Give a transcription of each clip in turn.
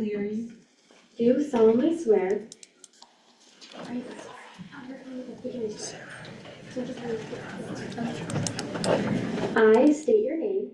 Leary, do solemnly swear I state your name,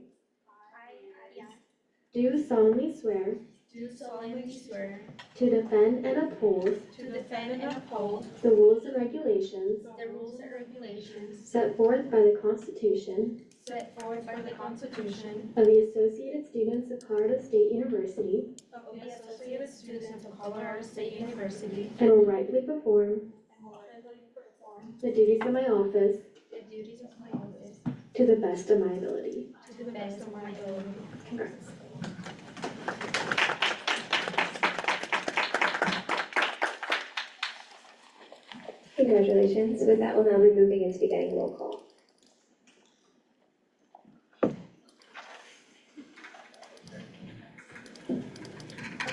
do solemnly swear do solemnly swear to defend and uphold to defend and uphold the rules and regulations the rules and regulations set forth by the Constitution set forth by the Constitution of the Associated Students of Colorado State University of the Associated Students of Colorado State University and will rightfully perform and will faithfully perform the duties of my office the duties of my office to the best of my ability. to the best of my ability. Congrats. Congratulations. With that, we'll now be moving into beginning roll call.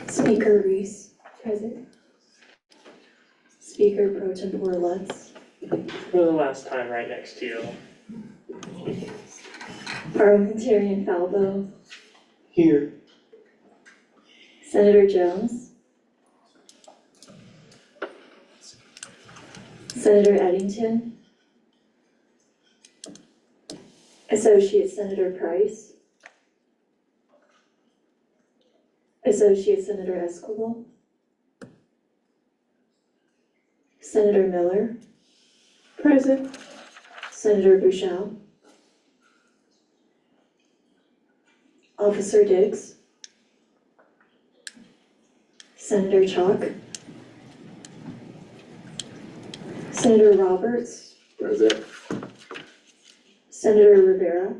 Speaker Reese, Present. Speaker Pro Tempore Lutz, For the last time, right next to you. Parliamentarian Falvo, Here. Senator Jones, Senator Eddington, Associate Senator Price, Associate Senator Esquivel, Senator Miller, Present. Senator Bushell, Officer Diggs, Senator Chalk, Senator Roberts, Present. Senator Rivera,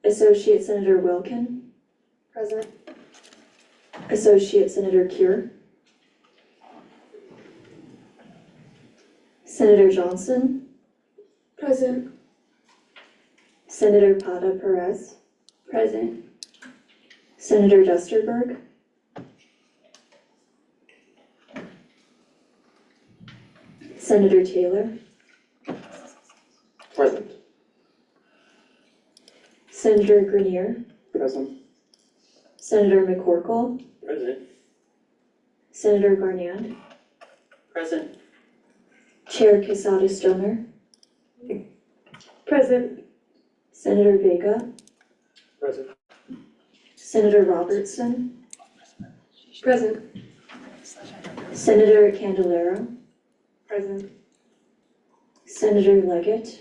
Associate Senator Wilkin, Present. Associate Senator Cure, Senator Johnson, Present. Senator Pata Perez, Present. Senator Dusterberg, Senator Taylor, Present. Senator Grenier, Present. Senator McCorkle, Present. Senator Garnand, Present. Chair Quesada Stoner, Present. Senator Vega, Present. Senator Robertson, Present. Senator Candelero, Present. Senator Leggett,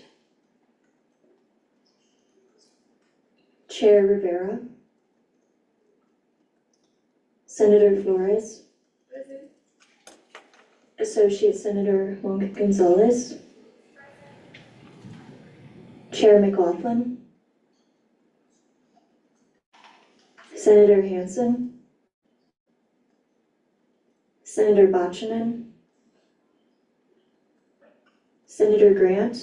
Chair Rivera, Senator Flores, Present. Associate Senator Monk Gonzalez, Chair McLaughlin, Senator Hansen, Senator Botchanen, Senator Grant,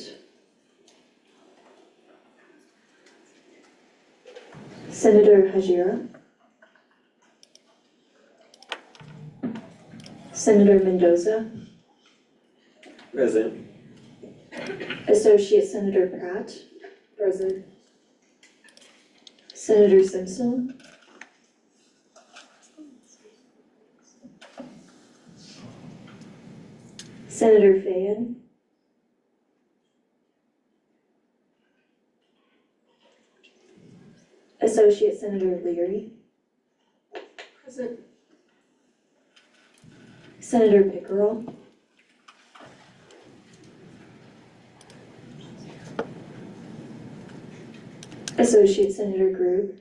Senator Hajira, Senator Mendoza, Present. Associate Senator Pratt, Present. Senator Simpson, Senator Fayen, Associate Senator Leary, Present. Senator Pickerel, Associate Senator Grube,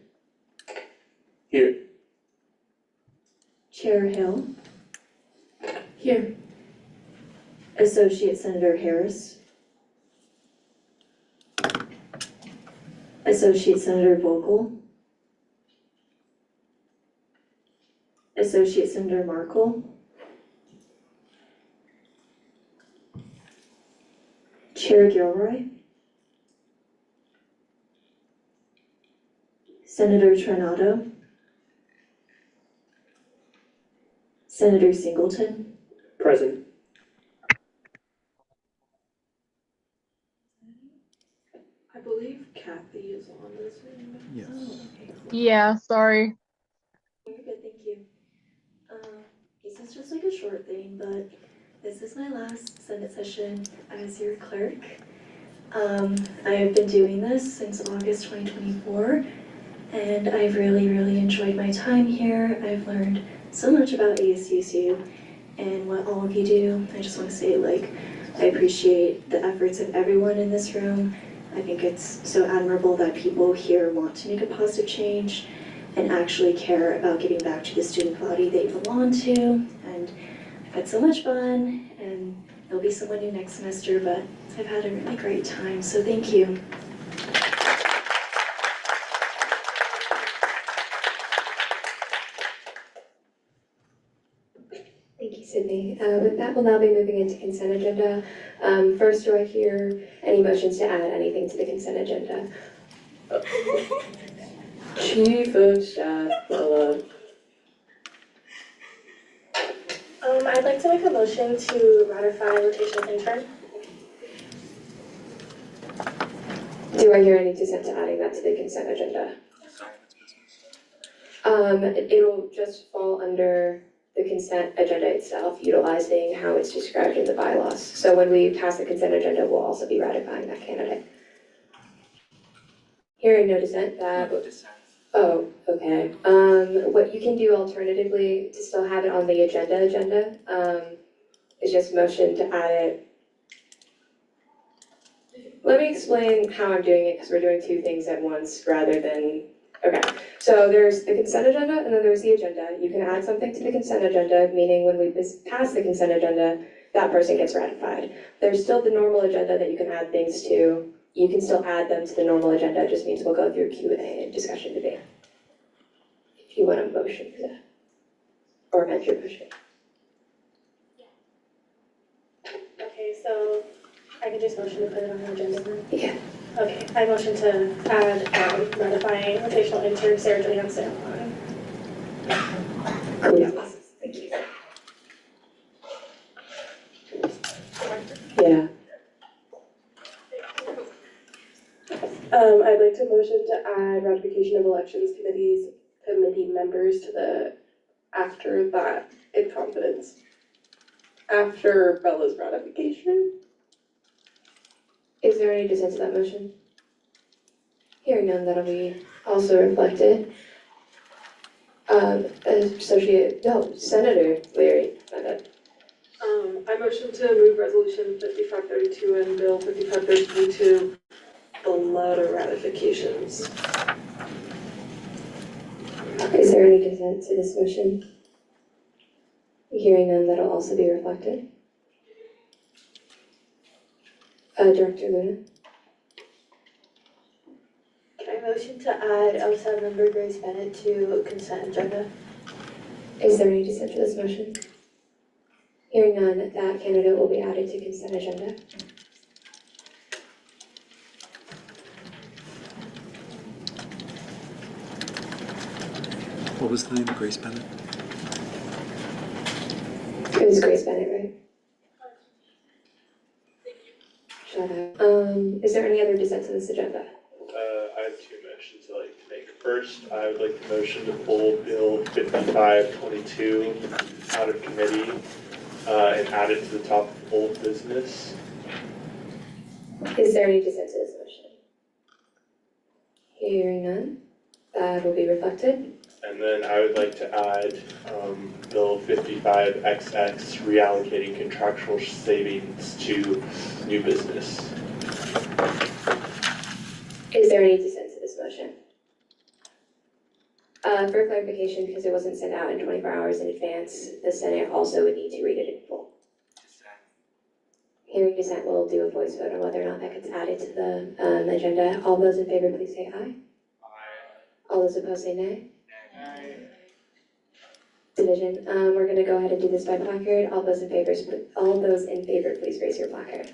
Here. Chair Hill, Here. Associate Senator Harris, Associate Senator Vogel, Associate Senator Markle, Chair Gilroy, Senator Tornado, Senator Singleton, Present. I believe Kathy is on this one. Yes. Oh, okay. Yeah, sorry. is just like a short thing, but this is my last Senate session as your clerk. I've been doing this since August 2024, and I've really enjoyed my time here. I've learned so much about ASUSU and what all of you do. I just want to say, like, I appreciate the efforts of everyone in this room. I think it's so admirable that people here want to make a positive change and actually care about giving back to the student body they belong to. And I've had so much fun, and there'll be someone new next semester, but I've had a really great time, so thank you. Thank you, Sydney. With that, we'll now be moving into consent agenda. First, do I hear any motions to add anything to the consent agenda? Chief of Staff, Bella. I'd like to make a motion to ratify rotational intern. Do I hear any dissent to adding that to the consent agenda? It'll just fall under the consent agenda itself, utilizing how it's described in the bylaws. So when we pass the consent agenda, we'll also be ratifying that candidate. Hearing no dissent, oh, okay. What you can do alternatively to still have it on the agenda, is just motion to add it. Let me explain how I'm doing it, because we're doing two things at once rather than, okay. So there's the consent agenda and then there's the agenda. You can add something to the consent agenda, meaning when we pass the consent agenda, that person gets ratified. There's still the normal agenda that you can add things to. You can still add them to the normal agenda, it just means we'll go through Q&A and discussion debate. If you want a motion for that, or amend your motion. Okay, so I can just motion to put it on the agenda then? Yeah. Okay, I motion to add ratifying rotational intern Sarah Johansson on. Cool. Thank you. Yeah. I'd like to motion to add ratification of elections committee members to the, after that, in confidence. After Bella's ratification. Is there any dissent to that motion? Hearing none, that'll be also reflected. Senator Leary, I motion to move resolution 5532 and bill 5533 to the latter ratifications. is there any dissent to this motion? Hearing none, that'll also be reflected. Director Luna? Can I motion to add LSAT member Grace Bennett to consent agenda? Is there any dissent to this motion? Hearing none, that candidate will be added to consent agenda. What was the name? Grace Bennett? It was Grace Bennett, right? Shut up. Is there any other dissent to this agenda? I have two motions I'd like to make. First, I would like to motion to pull Bill 5522 out of committee and add it to the top of old business. Is there any dissent to this motion? Hearing none, that will be reflected. And then I would like to add Bill 55XX, reallocating contractual savings to new business. Is there any dissent to this motion? For clarification, because it wasn't sent out in 24 hours in advance, the Senate also would need to read it in full. Hearing dissent, we'll do a voice vote on whether or not that gets added to the agenda. All those in favor, please say aye. Aye. All those opposed, say nay. Nay. Division. We're going to go ahead and do this by placard. All those in favor, please raise your placard.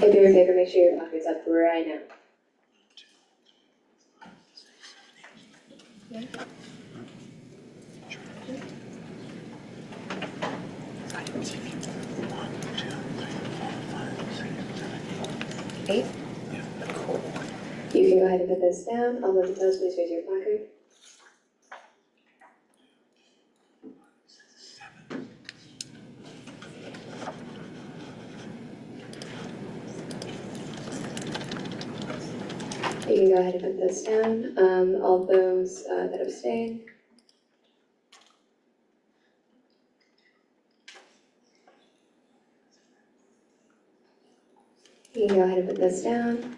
If you're in favor, make sure your placard's up right now. ahead and put those down. All those opposed, please raise your placard. You can go ahead and put those down. All those that abstain. You can go ahead and put those down.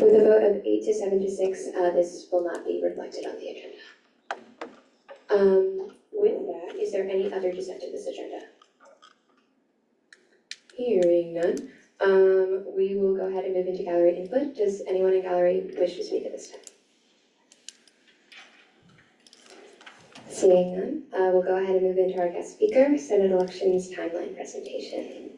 With a vote of 8 to 7 to 6, this will not be reflected on the agenda. With that, is there any other dissent to this agenda? Hearing none, we will go ahead and move into gallery input. Does anyone in gallery wish to speak at this time? Seeing none, we'll go ahead and move into our guest speaker, Senate elections timeline presentation.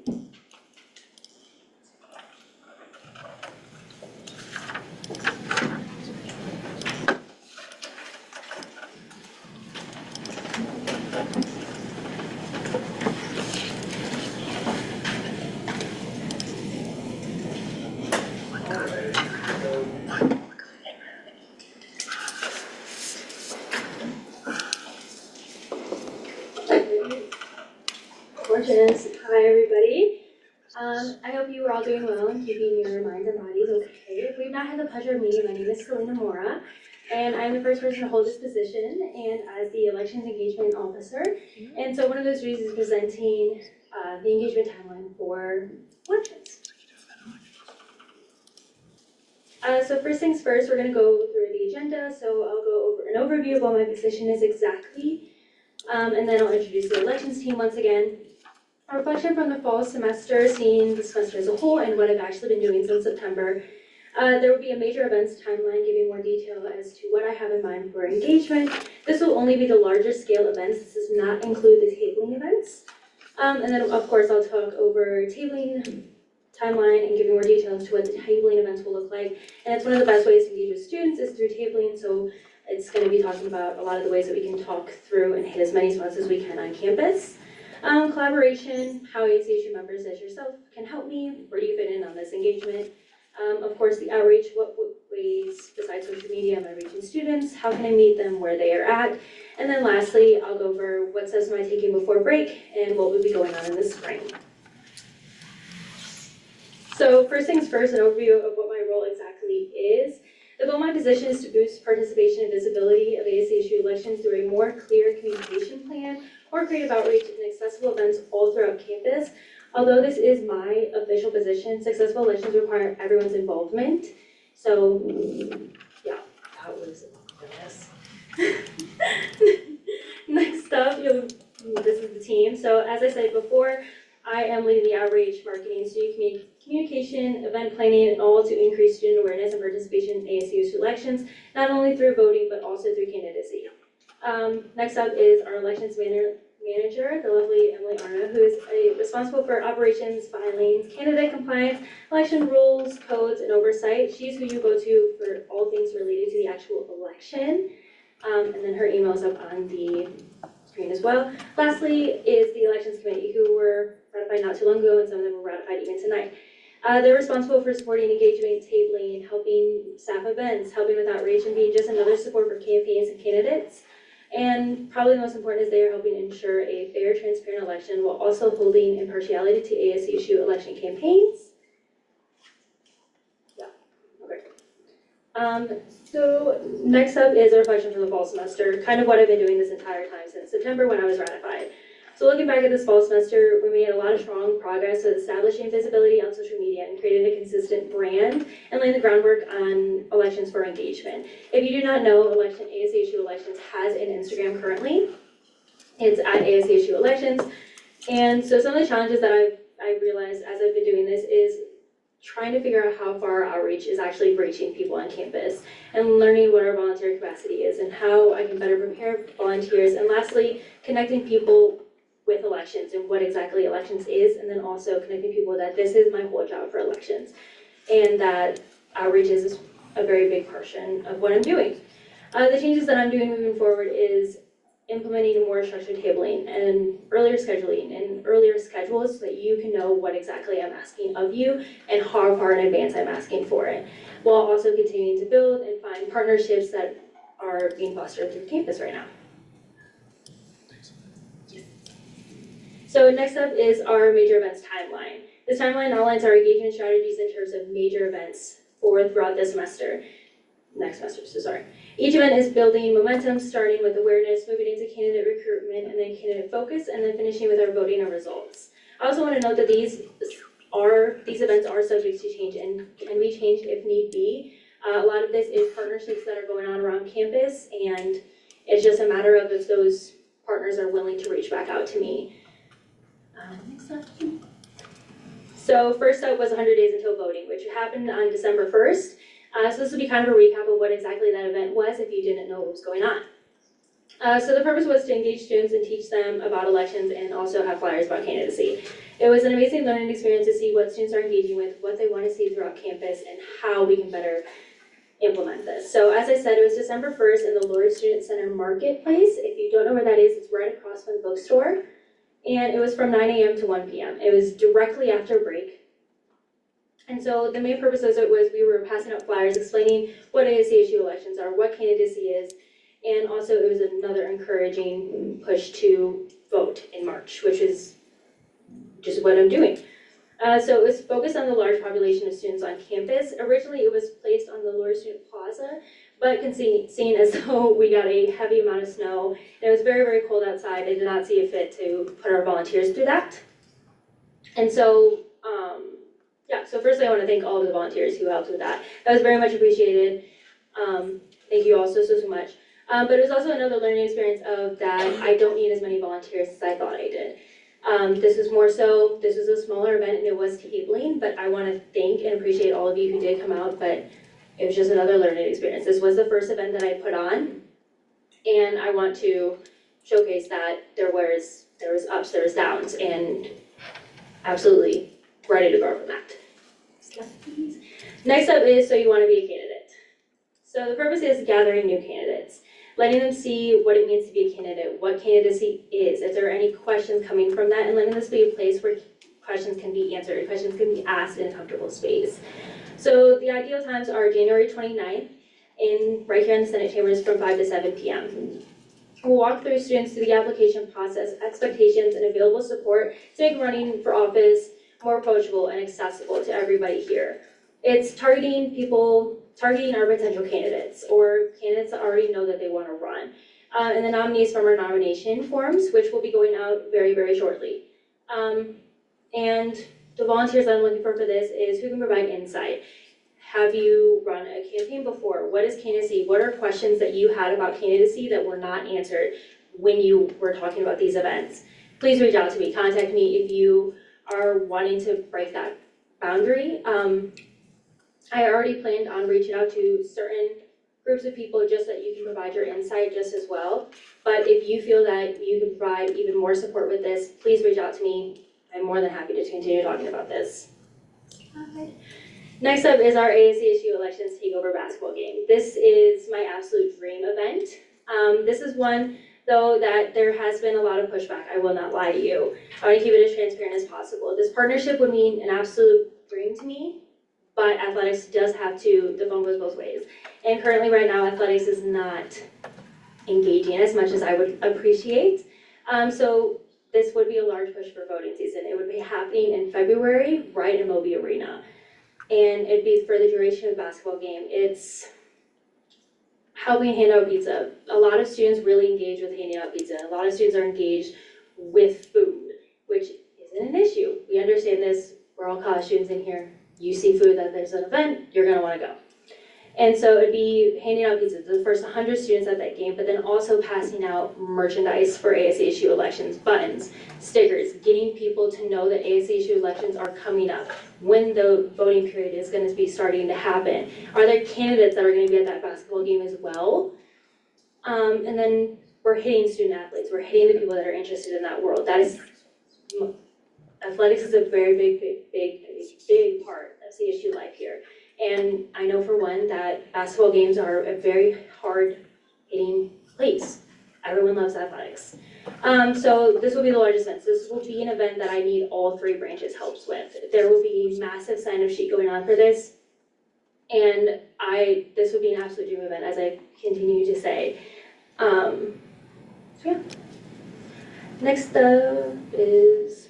Gorgeous. Hi, everybody. I hope you are all doing well and keeping your minds and bodies okay. We've not had the pleasure of meeting. My name is Selena Mora, and I'm the first person to hold this position and as the Elections Engagement Officer. And so one of those duties is presenting the engagement timeline for elections. So first things first, we're going to go through the agenda. So I'll go over an overview of what my position is exactly, and then I'll introduce the elections team once again. A reflection from the fall semester, seeing the semester as a whole and what I've actually been doing since September. There will be a major events timeline giving more detail as to what I have in mind for engagement. This will only be the larger scale events. This does not include the tabling events. And then of course I'll talk over tabling timeline and giving more details to what the tabling events will look like. And it's one of the best ways to engage with students is through tabling. So it's going to be talking about a lot of the ways that we can talk through and hit as many spots as we can on campus. Collaboration, how ACHU members as yourself can help me, where do you fit in on this engagement? Of course, the outreach, what ways besides social media am I reaching students? How can I meet them where they are at? And then lastly, I'll go over what steps am I taking before break and what will be going on in the spring. So first things first, an overview of what my role exactly is. The goal of my position is to boost participation and visibility of ASCHU elections through a more clear communication plan or creative outreach and accessible events all throughout campus. Although this is my official position, successful elections require everyone's involvement. So, yeah, that was this. Next up, this is the team. So as I said before, I am leading the outreach, marketing, student communication, event planning, and all to increase student awareness and participation in ASCHU elections, not only through voting, but also through candidacy. Next up is our elections manager, the lovely Emily Arna, who is responsible for operations, filings, candidate compliance, election rules, codes, and oversight. She's who you go to for all things related to the actual election. And then her email is up on the screen as well. Lastly is the elections committee, who were ratified not too long ago, and some of them were ratified even tonight. They're responsible for supporting engagement, tabling, helping staff events, helping with outreach, and being just another support for campaigns and candidates. And probably the most important is they are helping ensure a fair, transparent election while also holding impartiality to ASCHU election campaigns. Yeah, okay. So next up is a reflection from the fall semester, kind of what I've been doing this entire time since September when I was ratified. So looking back at this fall semester, we made a lot of strong progress with establishing visibility on social media and creating a consistent brand and laying the groundwork on elections for engagement. If you do not know, ASCHU Elections has an Instagram currently. It's at ASCHU Elections. And so some of the challenges that I've realized as I've been doing this is trying to figure out how far our outreach is actually reaching people on campus and learning what our volunteer capacity is and how I can better prepare volunteers. And lastly, connecting people with elections and what exactly elections is, and then also connecting people that this is my whole job for elections, and that outreach is a very big portion of what I'm doing. The changes that I'm doing moving forward is implementing more structured tabling and earlier scheduling and earlier schedules so that you can know what exactly I'm asking of you and how far in advance I'm asking for it, while also continuing to build and find partnerships that are being fostered through campus right now. So next up is our major events timeline. This timeline outlines our engagement strategies in terms of major events throughout this semester. Next semester, so sorry. Each event is building momentum, starting with awareness, moving into candidate recruitment, and then candidate focus, and then finishing with our voting and results. I also want to note that these events are subject to change and can be changed if need be. A lot of this is partnerships that are going on around campus, and it's just a matter of if those partners are willing to reach back out to me. Next up. So first up was 100 days until voting, which happened on December 1st. So this will be kind of a recap of what exactly that event was if you didn't know what was going on. So the purpose was to engage students and teach them about elections and also have flyers about candidacy. It was an amazing learning experience to see what students are engaging with, what they want to see throughout campus, and how we can better implement this. So as I said, it was December 1st in the Lord Student Center Marketplace. If you don't know where that is, it's right across from the bookstore. And it was from 9 a.m. to 1 p.m. It was directly after break. And so the main purpose of it was we were passing out flyers explaining what ASCHU elections are, what candidacy is, and also it was another encouraging push to vote in March, which is just what I'm doing. So it was focused on the large population of students on campus. Originally it was placed on the Lower Student Plaza, but seeing as though we got a heavy amount of snow, and it was very, very cold outside, I did not see it fit to put our volunteers through that. And so, so firstly I want to thank all of the volunteers who helped with that. That was very much appreciated. Thank you all so much. But it was also another learning experience of that I don't need as many volunteers as I thought I did. This was a smaller event and it was tabling, but I want to thank and appreciate all of you who did come out, but it was just another learning experience. This was the first event that I put on, and I want to showcase that there was ups, there was downs, and absolutely ready to go from that. Next up is, so you want to be a candidate. So the purpose is gathering new candidates, letting them see what it means to be a candidate, what candidacy is, if there are any questions coming from that, and letting this be a place where questions can be answered, questions can be asked in a comfortable space. So the ideal times are January 29th, right here in the Senate chambers from 5 to 7 p.m. We'll walk through students through the application process, expectations, and available support to make running for office more approachable and accessible to everybody here. It's targeting our potential candidates or candidates that already know that they want to run. And the nominees from our nomination forms, which will be going out very, very shortly. And the volunteers I'm looking for this is who can provide insight. Have you run a campaign before? What is candidacy? What are questions that you had about candidacy that were not answered when you were talking about these events? Please reach out to me, contact me if you are wanting to break that boundary. I already planned on reaching out to certain groups of people just that you can provide your insight just as well. But if you feel that you can provide even more support with this, please reach out to me. I'm more than happy to continue talking about this. Next up is our ASCHU Elections Takeover basketball game. This is my absolute dream event. This is one, though, that there has been a lot of pushback. I will not lie to you. I want to keep it as transparent as possible. This partnership would mean an absolute dream to me, but athletics does have to, the phone goes both ways. And currently right now, athletics is not engaging as much as I would appreciate. So this would be a large push for voting season. It would be happening in February, right in Moby Arena. And it'd be for the duration of the basketball game. It's helping hand out pizza. A lot of students really engage with handing out pizza. A lot of students are engaged with food, which isn't an issue. We understand this. We're all college students in here. You see food, that there's an event, you're gonna wanna go. And so it'd be handing out pizza to the first 100 students at that game, but then also passing out merchandise for ASCHU elections, buttons, stickers, getting people to know that ASCHU elections are coming up, when the voting period is gonna be starting to happen. Are there candidates that are gonna be at that basketball game as well? And then we're hitting student athletes, we're hitting the people that are interested in that world. That is, athletics is a very big part of CSU life here. And I know for one that basketball games are a very hard hitting place. Everyone loves athletics. So this will be the largest event. So this will be an event that I need all three branches helps with. There will be massive sign-up sheet going on for this. And this would be an absolute dream event, as I continue to say. So yeah. Next up is.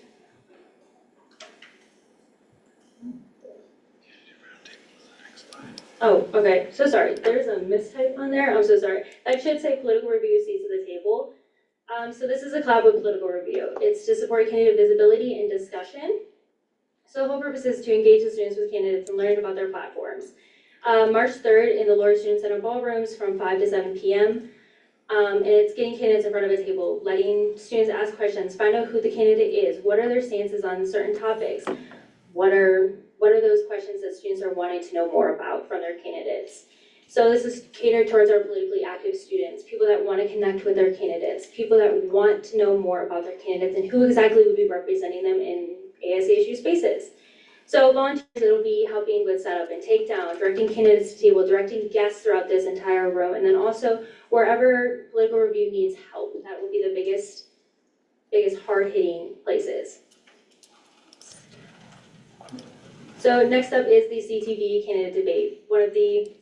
Oh, okay, so sorry, there's a mistype on there, I'm so sorry. That should say political review seats at the table. So this is a collaborative political review. It's to support candidate visibility and discussion. So the whole purpose is to engage the students with candidates and learn about their platforms. March 3rd in the Lord Student Center ballrooms from 5 to 7 p.m. And it's getting candidates in front of a table, letting students ask questions, find out who the candidate is, what are their stances on certain topics, what are those questions that students are wanting to know more about from their candidates. So this is catered towards our politically active students, people that want to connect with their candidates, people that want to know more about their candidates and who exactly would be representing them in ASASU spaces. So volunteers, it'll be helping with setup and takedown, directing candidates to table, directing guests throughout this entire room, and then also wherever political review needs help, that will be the biggest hard-hitting places. So next up is the CTV candidate debate, one of the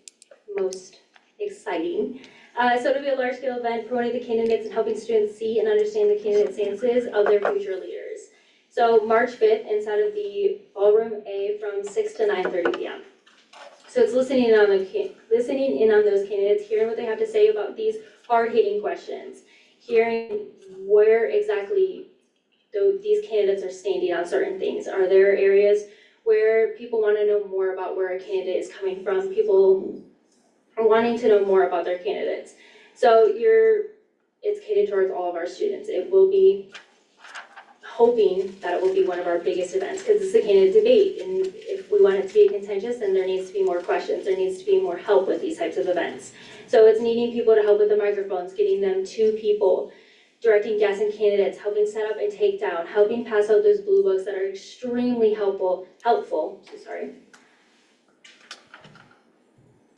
most exciting. So it'll be a large-scale event promoting the candidates and helping students see and understand the candidate stances of their future leaders. So March 5th, inside of the Ballroom A from 6 to 9:30 p.m. So it's listening in on those candidates, hearing what they have to say about these hard-hitting questions, hearing where exactly these candidates are standing on certain things. Are there areas where people want to know more about where a candidate is coming from, people are wanting to know more about their candidates. So it's catered towards all of our students. It will be hoping that it will be one of our biggest events because it's a candidate debate. And if we want it to be contentious, then there needs to be more questions. There needs to be more help with these types of events. So it's needing people to help with the microphones, getting them to people, directing guests and candidates, helping set up and take down, helping pass out those blue books that are extremely helpful.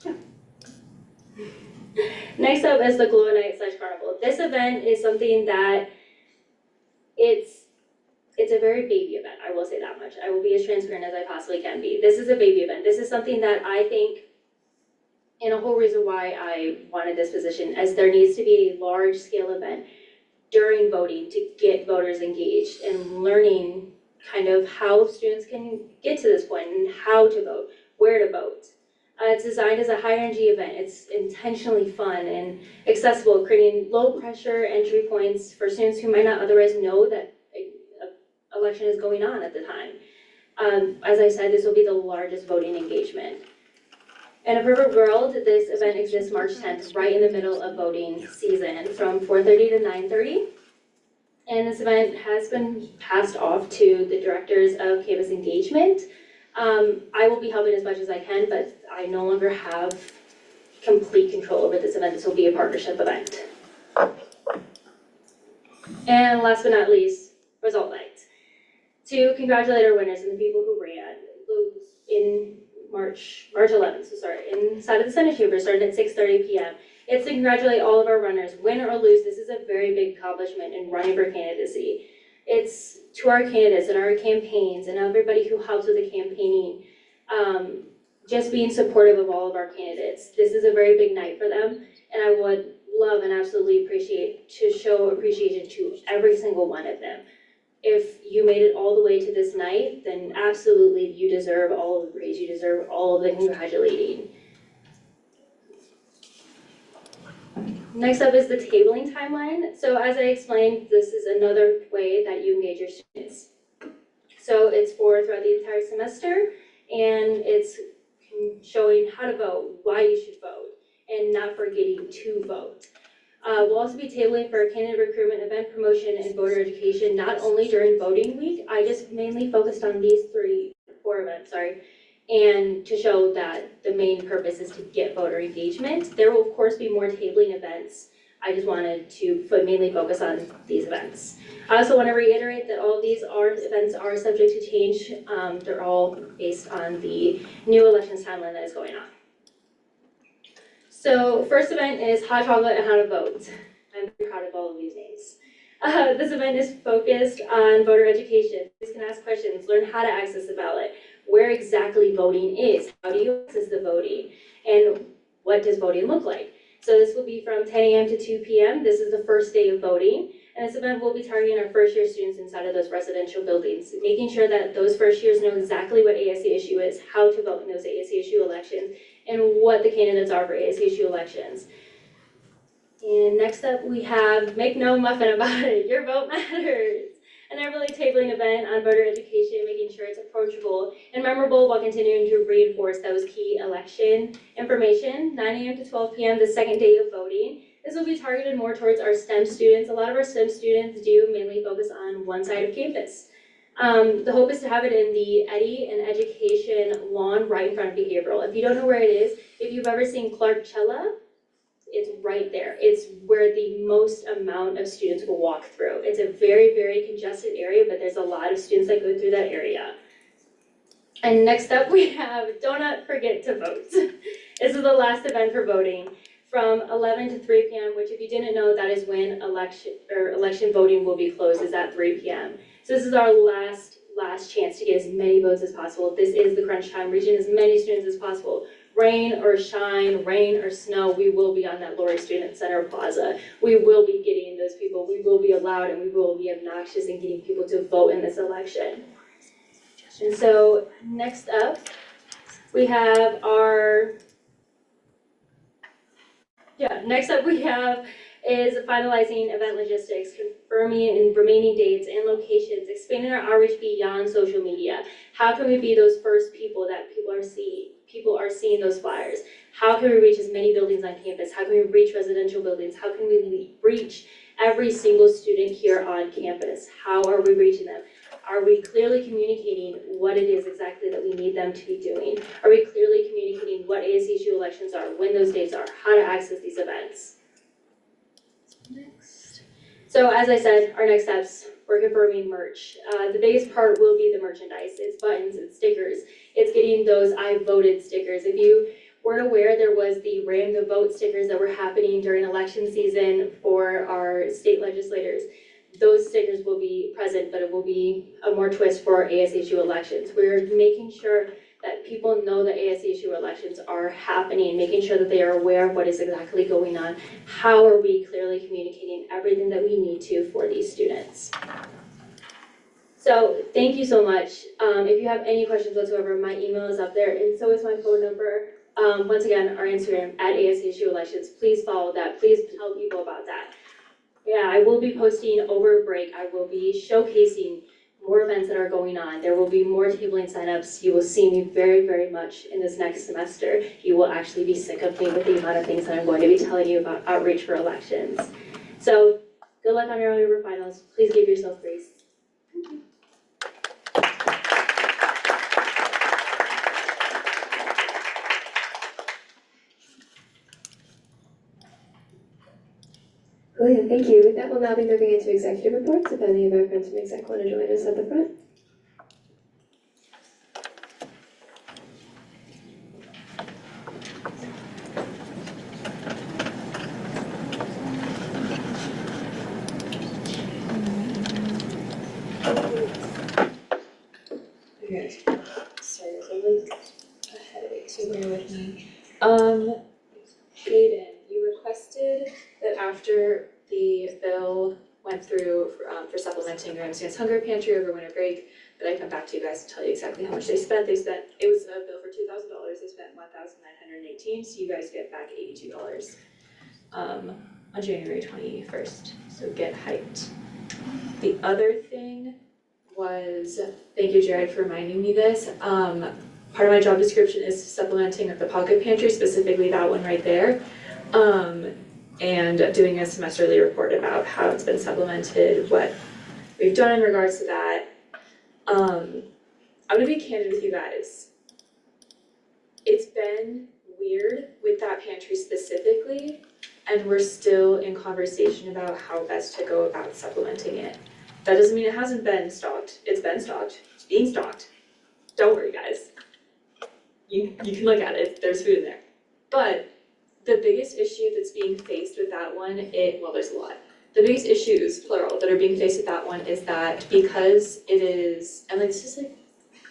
Yeah. Next up is the Glow Night / Carnival. This event is something that it's a very baby event, I will say that much. I will be as transparent as I possibly can be. This is a baby event. This is something that I think, and a whole reason why I wanted this position, as there needs to be a large scale event during voting to get voters engaged and learning kind of how students can get to this point and how to vote, where to vote. It's designed as a high energy event. It's intentionally fun and accessible, creating low pressure entry points for students who might not otherwise know that an election is going on at the time. As I said, this will be the largest voting engagement. In a perfect world, this event exists March 10th, right in the middle of voting season from 4:30 to 9:30. And this event has been passed off to the directors of campus engagement. I will be helping as much as I can, but I no longer have complete control over this event. This will be a partnership event. And last but not least, result night. To congratulate our winners and the people who ran in March 11th, inside of the Senate Chamber, starting at 6:30 p.m. It's to congratulate all of our runners, win or lose. This is a very big accomplishment in running for candidacy. It's to our candidates and our campaigns and everybody who helps with the campaigning, just being supportive of all of our candidates. This is a very big night for them, and I would love and absolutely appreciate to show appreciation to every single one of them. If you made it all the way to this night, then absolutely you deserve all of the praise, you deserve all of the congratulating. Next up is the tabling timeline. So as I explained, this is another way that you engage your students. So it's throughout the entire semester, and it's showing how to vote, why you should vote, and not forgetting to vote. We'll also be tabling for candidate recruitment, event promotion, and voter education, not only during voting week. I just mainly focused on these four events, and to show that the main purpose is to get voter engagement. There will of course be more tabling events. I just wanted to mainly focus on these events. I also want to reiterate that all of these events are subject to change. They're all based on the new elections timeline that is going on. So first event is hot chocolate and how to vote. I'm very proud of all of these names. This event is focused on voter education. Students can ask questions, learn how to access the ballot, where exactly voting is, how do you access the voting, and what does voting look like. So this will be from 10 a.m. to 2 p.m. This is the first day of voting. And this event will be targeting our first year students inside of those residential buildings, making sure that those first years know exactly what ASCSU is, how to vote in those ASCSU elections, and what the candidates are for ASCSU elections. And next up we have Make No Muffin About It, Your Vote Matters. An early tabling event on voter education, making sure it's approachable and memorable while continuing to reinforce those key election information. 9 a.m. to 12 p.m. the second day of voting. This will be targeted more towards our STEM students. A lot of our STEM students do mainly focus on one side of campus. The hope is to have it in the Eddy and Education lawn right in front of behavioral. If you don't know where it is, if you've ever seen Clark-Chella, it's right there. It's where the most amount of students will walk through. It's a very, very congested area, but there's a lot of students that go through that area. And next up we have Do Not Forget to Vote. This is the last event for voting from 11 to 3 p.m., which if you didn't know, that is when election voting will be closed, is at 3 p.m. So this is our last chance to get as many votes as possible. This is the crunch time, reaching as many students as possible. Rain or shine, rain or snow, we will be on that Laurie Student Center Plaza. We will be getting those people. We will be allowed and we will be obnoxious in getting people to vote in this election. And so next up, we have is finalizing event logistics, confirming remaining dates and locations, expanding our outreach beyond social media. How can we be those first people that people are seeing those flyers? How can we reach as many buildings on campus? How can we reach residential buildings? How can we reach every single student here on campus? How are we reaching them? Are we clearly communicating what it is exactly that we need them to be doing? Are we clearly communicating what ASCSU elections are, when those dates are, how to access these events? Next. So as I said, our next steps, we're confirming merch. The biggest part will be the merchandise. It's buttons, it's stickers. It's getting those I voted stickers. If you weren't aware, there was the Ram the Vote stickers that were happening during election season for our state legislators. Those stickers will be present, but it will be a more twist for ASCSU elections. We're making sure that people know that ASCSU elections are happening, making sure that they are aware of what is exactly going on. How are we clearly communicating everything that we need to for these students? So thank you so much. If you have any questions whatsoever, my email is up there, and so is my phone number. Once again, our Instagram at ASCSU elections. Please follow that. Please tell people about that. Yeah, I will be posting over break. I will be showcasing more events that are going on. There will be more tabling signups. You will see me very, very much in this next semester. You will actually be sick of me with the amount of things that I'm going to be telling you about outreach for elections. So good luck on your early river finals. Please give yourself grace. Brilliant, thank you. With that, we'll now be moving into executive reports. If any of our friends from exec want to join us at the front. Okay, sorry, I was a little ahead of it, so bear with me. Aiden, you requested that after the bill went through for supplementing Ramsden's Hunger Pantry over winter break, that I come back to you guys to tell you exactly how much they spent. It was a bill for $2,000, they spent $1,918, so you guys get back $82 on January 21st, so get hyped. The other thing was, thank you Jared for reminding me this, part of my job description is supplementing the pocket pantry, specifically that one right there, and doing a semesterly report about how it's been supplemented, what we've done in regards to that. I'm gonna be candid with you guys. It's been weird with that pantry specifically, and we're still in conversation about how best to go about supplementing it. That doesn't mean it hasn't been stocked. It's been stocked. It's being stocked. Don't worry, guys. You can look at it. There's food in there. But the biggest issue that's being faced with that one, well, there's a lot. The biggest issues, plural, that are being faced with that one is that because it is, and like, this is like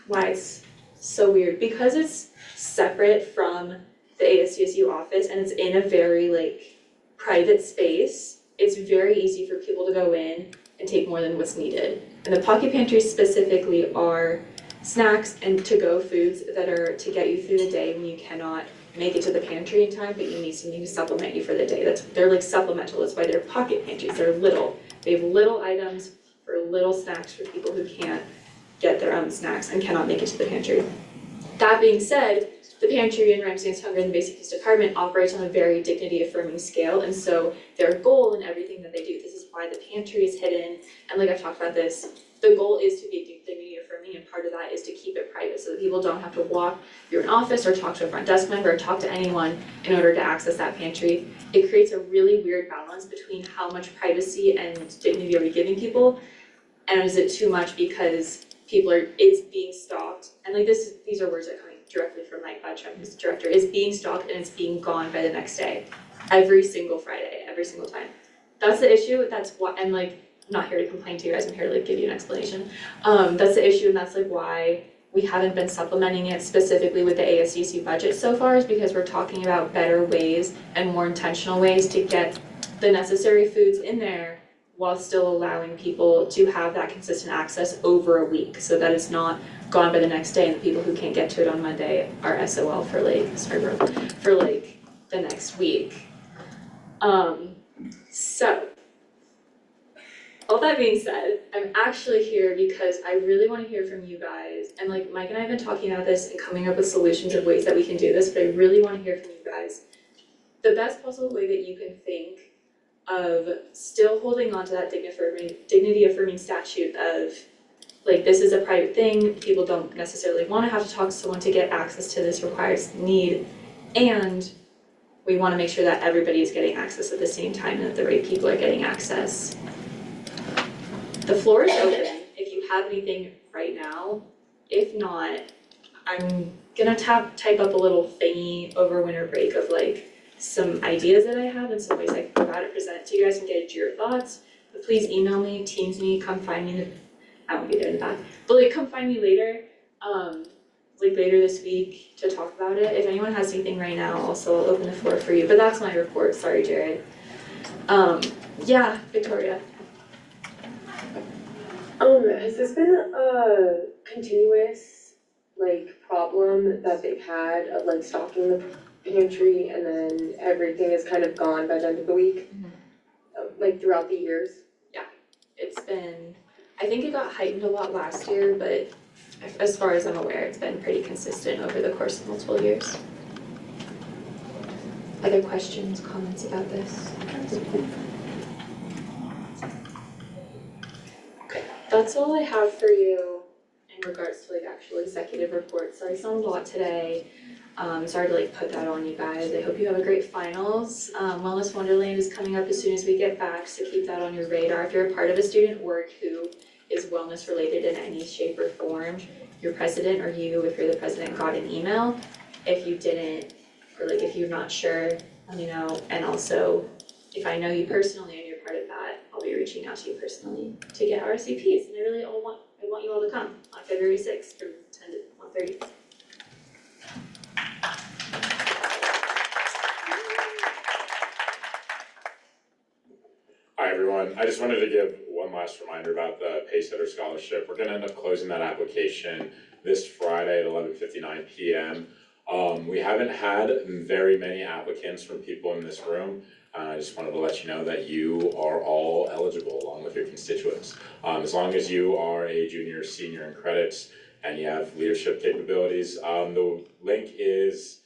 why it's so weird, because it's separate from the ASCSU office and it's in a very like private space, it's very easy for people to go in and take more than what's needed. And the pocket pantries specifically are snacks and to-go foods that are to get you through the day when you cannot make it to the pantry in time, but you need something to supplement you for the day. They're like supplemental, that's why they're pocket pantries, they're little. They have little items for little snacks for people who can't get their own snacks and cannot make it to the pantry. That being said, the pantry in Ramsey Against Hunger and the Basic Needs Department operates on a very dignity-affirming scale, and so their goal in everything that they do, this is why the pantry is hidden, and like I've talked about this, the goal is to be dignity-affirming, and part of that is to keep it private so that people don't have to walk through an office or talk to a front desk member or talk to anyone in order to access that pantry. It creates a really weird balance between how much privacy and dignity are we giving people, and is it too much because it's being stalked, and like these are words that are coming directly from Mike Butchum, who's the director, is being stalked and it's being gone by the next day, every single Friday, every single time. That's the issue, that's why, and like, I'm not here to complain to you guys, I'm here to like give you an explanation. That's the issue, and that's like why we haven't been supplementing it specifically with the ASCC budget so far, is because we're talking about better ways and more intentional ways to get the necessary foods in there while still allowing people to have that consistent access over a week, so that it's not gone by the next day and the people who can't get to it on Monday are SOL for like the next week. So all that being said, I'm actually here because I really want to hear from you guys, and like Mike and I have been talking about this and coming up with solutions of ways that we can do this, but I really want to hear from you guys. The best possible way that you can think of still holding on to that dignity-affirming statute of like, this is a private thing, people don't necessarily want to have to talk to someone to get access to this requires need, and we want to make sure that everybody is getting access at the same time and that the right people are getting access. The floor is open if you have anything right now. If not, I'm gonna type up a little thingy over winter break of like some ideas that I have and some ways I can go about it, present it to you guys and get your thoughts. But please email me, Teams me, come find me. I won't be there in the back, but like come find me later, like later this week to talk about it. If anyone has anything right now, also I'll open the floor for you, but that's my report, sorry Jared. Yeah, Victoria. Has this been a continuous, like, problem that they've had of like stocking the pantry and then everything is kind of gone by the end of the week? Like throughout the years? It's been, I think it got heightened a lot last year, but as far as I'm aware, it's been pretty consistent over the course of multiple years. Other questions, comments about this? Okay, that's all I have for you in regards to like actual executive reports. Sorry, it's not a lot today. Sorry to like put that on you guys. I hope you have a great finals. Wellness Wonderland is coming up as soon as we get back, so keep that on your radar. If you're a part of a student org who is wellness related in any shape or form, your president or you, if you're the president, got an email. If you didn't, or like if you're not sure, let me know. And also, if I know you personally and you're part of that, I'll be reaching out to you personally to get RSVPs. And I want you all to come on February 6th from 10 to 1:30. Hi everyone, I just wanted to give one last reminder about the Pacesetter Scholarship. We're gonna end up closing that application this Friday at 11:59 p.m. We haven't had very many applicants from people in this room. I just wanted to let you know that you are all eligible along with your constituents. As long as you are a junior or senior in credits and you have leadership capabilities, the link is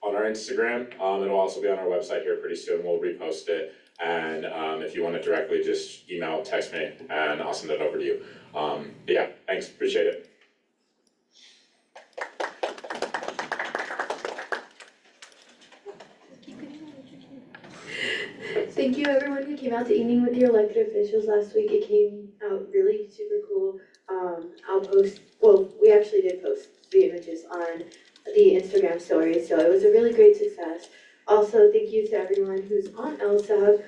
on our Instagram. It'll also be on our website here pretty soon. We'll repost it. And if you want it directly, just email, text me, and I'll send it over to you. But yeah, thanks, appreciate it. Thank you everyone who came out to evening with your elected officials last week. It came out really super cool. We actually did post the images on the Instagram story, so it was a really great success. Also, thank you to everyone who's on LSAB.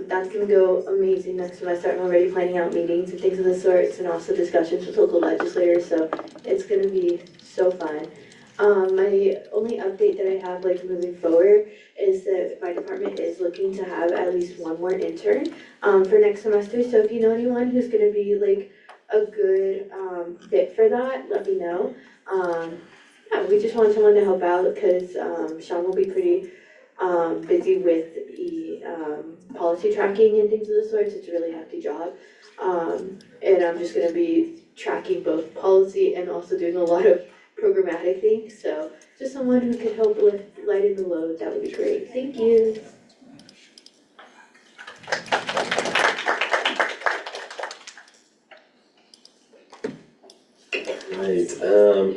That's gonna go amazing next semester. I'm already planning out meetings and things of the sorts and also discussions with local legislators, so it's gonna be so fun. My only update that I have like moving forward is that my department is looking to have at least one more intern for next semester. So if you know anyone who's gonna be like a good fit for that, let me know. Yeah, we just want someone to help out because Sean will be pretty busy with the policy tracking and things of the sorts. It's a really hefty job. And I'm just gonna be tracking both policy and also doing a lot of programmatic things. So just someone who could help with lighten the load, that would be great. Thank you. Right,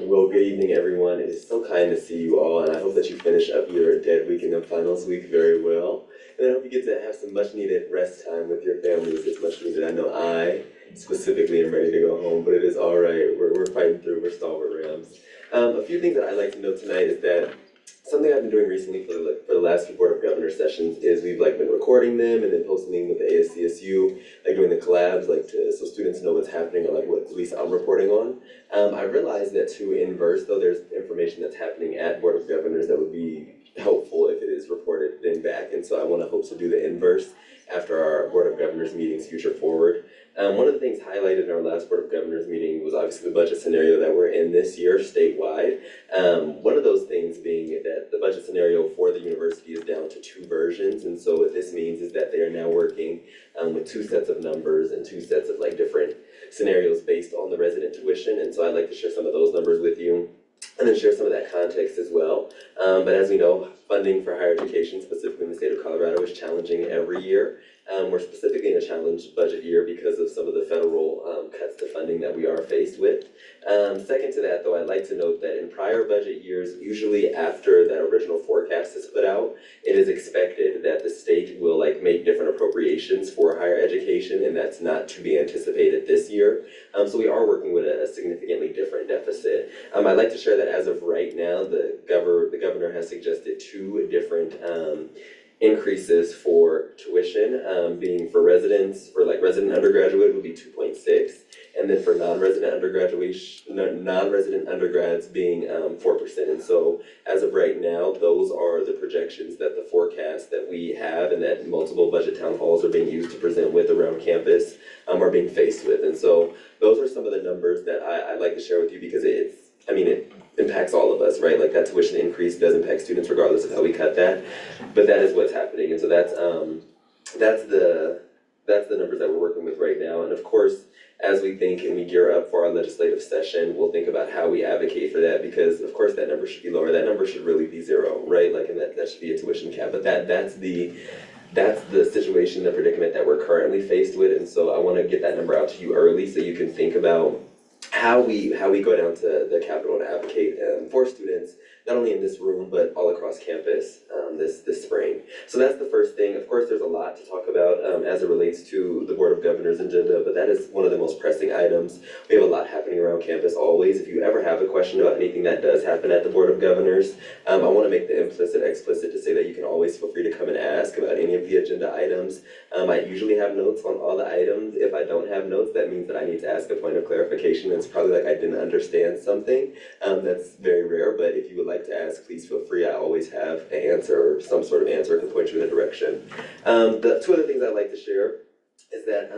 well, good evening, everyone. It is so kind to see you all, and I hope that you finish up your dead week and then finals week very well. And I hope you get to have some much needed rest time with your families. It's much needed. I know I specifically am ready to go home, but it is all right. We're fighting through. We're stalwart Rams. A few things that I'd like to note tonight is that something I've been doing recently for the last few Board of Governors sessions is we've been recording them and then posting them with the ASCSU, doing the collabs, so students know what's happening or what at least I'm reporting on. I realized that to inverse, though, there's information that's happening at Board of Governors that would be helpful if it is reported then back, and so I want to hope to do the inverse after our Board of Governors meetings future forward. One of the things highlighted in our last Board of Governors meeting was obviously the budget scenario that we're in this year statewide. One of those things being that the budget scenario for the university is down to 2 versions, and so what this means is that they are now working with 2 sets of numbers and 2 sets of different scenarios based on the resident tuition, and so I'd like to share some of those numbers with you and then share some of that context as well. But as we know, funding for higher education, specifically in the state of Colorado, is challenging every year. We're specifically in a challenged budget year because of some of the federal cuts to funding that we are faced with. Second to that, though, I'd like to note that in prior budget years, usually after that original forecast is put out, it is expected that the state will make different appropriations for higher education, and that's not to be anticipated this year. So we are working with a significantly different deficit. I'd like to share that as of right now, the governor has suggested 2 different increases for tuition, being for residents, for resident undergraduate would be 2.6, and then for non-resident undergrads being 4%. And so as of right now, those are the projections that the forecast that we have and that multiple budget town halls are being used to present with around campus are being faced with. And so those are some of the numbers that I'd like to share with you because it impacts all of us, right? That tuition increase does impact students regardless of how we cut that, but that is what's happening. And so that's the numbers that we're working with right now. And of course, as we think and we gear up for our legislative session, we'll think about how we advocate for that because of course that number should be lower. That number should really be 0, right? And that should be a tuition cap, but that's the situation, the predicament that we're currently faced with. And so I want to get that number out to you early so you can think about how we go down to the Capitol to advocate for students, not only in this room, but all across campus this spring. So that's the first thing. Of course, there's a lot to talk about as it relates to the Board of Governors agenda, but that is one of the most pressing items. We have a lot happening around campus always. If you ever have a question about anything that does happen at the Board of Governors, I want to make the explicit to say that you can always feel free to come and ask about any of the agenda items. I usually have notes on all the items. If I don't have notes, that means that I need to ask a point of clarification. It's probably I didn't understand something. That's very rare, but if you would like to ask, please feel free. I always have an answer or some sort of answer to point you in a direction. The 2 other things I'd like to share is that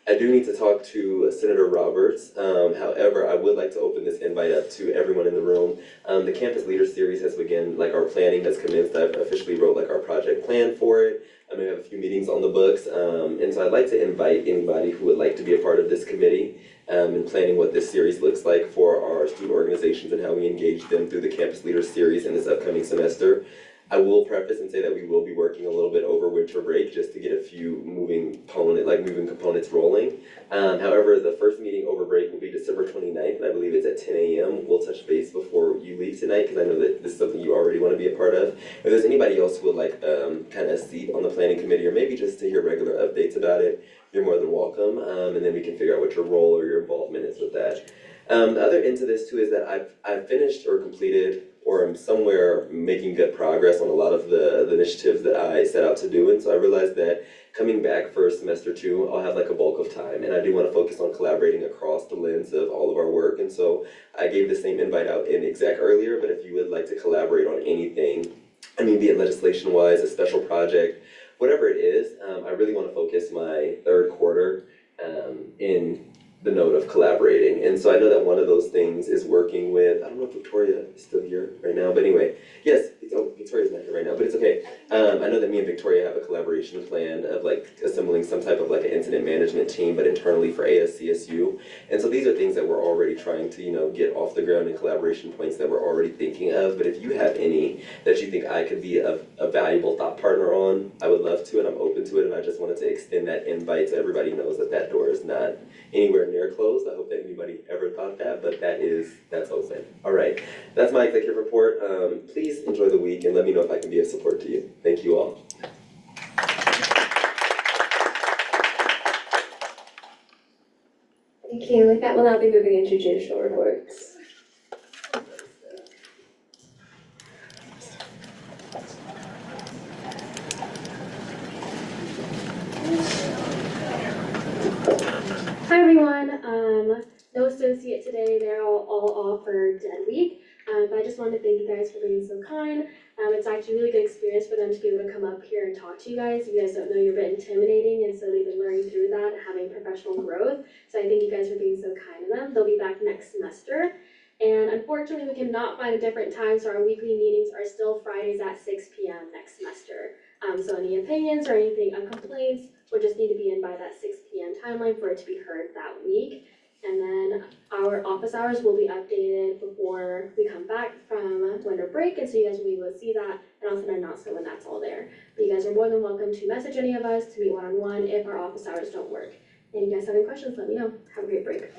I do need to talk to Senator Roberts. However, I would like to open this invite up to everyone in the room. The Campus Leaders Series has begun, our planning has commenced. I've officially wrote our project plan for it. We have a few meetings on the books. And so I'd like to invite anybody who would like to be a part of this committee in planning what this series looks like for our student organizations and how we engage them through the Campus Leaders Series in this upcoming semester. I will preface and say that we will be working a little bit over winter break just to get a few moving components rolling. However, the first meeting over break will be December 29th, and I believe it's at 10 a.m. We'll touch base before you leave tonight because I know that this is something you already want to be a part of. If there's anybody else who would like kind of a seat on the planning committee or maybe just to hear regular updates about it, you're more than welcome, and then we can figure out what your role or your involvement is with that. The other end to this too is that I've finished or completed or somewhere making good progress on a lot of the initiatives that I set out to do. And so I realized that coming back for semester 2, I'll have like a bulk of time. And I do want to focus on collaborating across the lens of all of our work. And so I gave the same invite out in exec earlier, but if you would like to collaborate on anything, I mean, be it legislation-wise, a special project, whatever it is, I really want to focus my third quarter in the note of collaborating. And so I know that one of those things is working with, I don't know if Victoria is still here right now, but anyway, yes, Victoria's not here right now, but it's okay. I know that me and Victoria have a collaboration plan of like assembling some type of like an incident management team, but internally for ASCSU. And so these are things that we're already trying to, get off the ground, and collaboration points that we're already thinking of. But if you have any that you think I could be a valuable thought partner on, I would love to, and I'm open to it. And I just wanted to extend that invite so everybody knows that that door is not anywhere near closed. I hope that anybody ever thought that, but that's open. All right, that's my executive report. Please enjoy the week and let me know if I can be of support to you. Thank you all. Thank you. With that, we'll now be moving into judicial reports. Hi everyone, no associate today, they're all off for dead week, but I just wanted to thank you guys for being so kind. It's actually a really good experience for them to be able to come up here and talk to you guys. You guys don't know you're a bit intimidating, and so they've been learning through that and having professional growth. So I thank you guys for being so kind to them. They'll be back next semester. And unfortunately, we cannot find a different time, so our weekly meetings are still Fridays at 6 p.m. next semester. So any opinions or anything, complaints, will just need to be in by that 6 p.m. timeline for it to be heard that week. And then our office hours will be updated before we come back from winter break, and so you guys will be able to see that and also an announcement when that's all there. But you guys are more than welcome to message any of us, to meet one-on-one if our office hours don't work. And if you guys have any questions, let me know. Have a great break.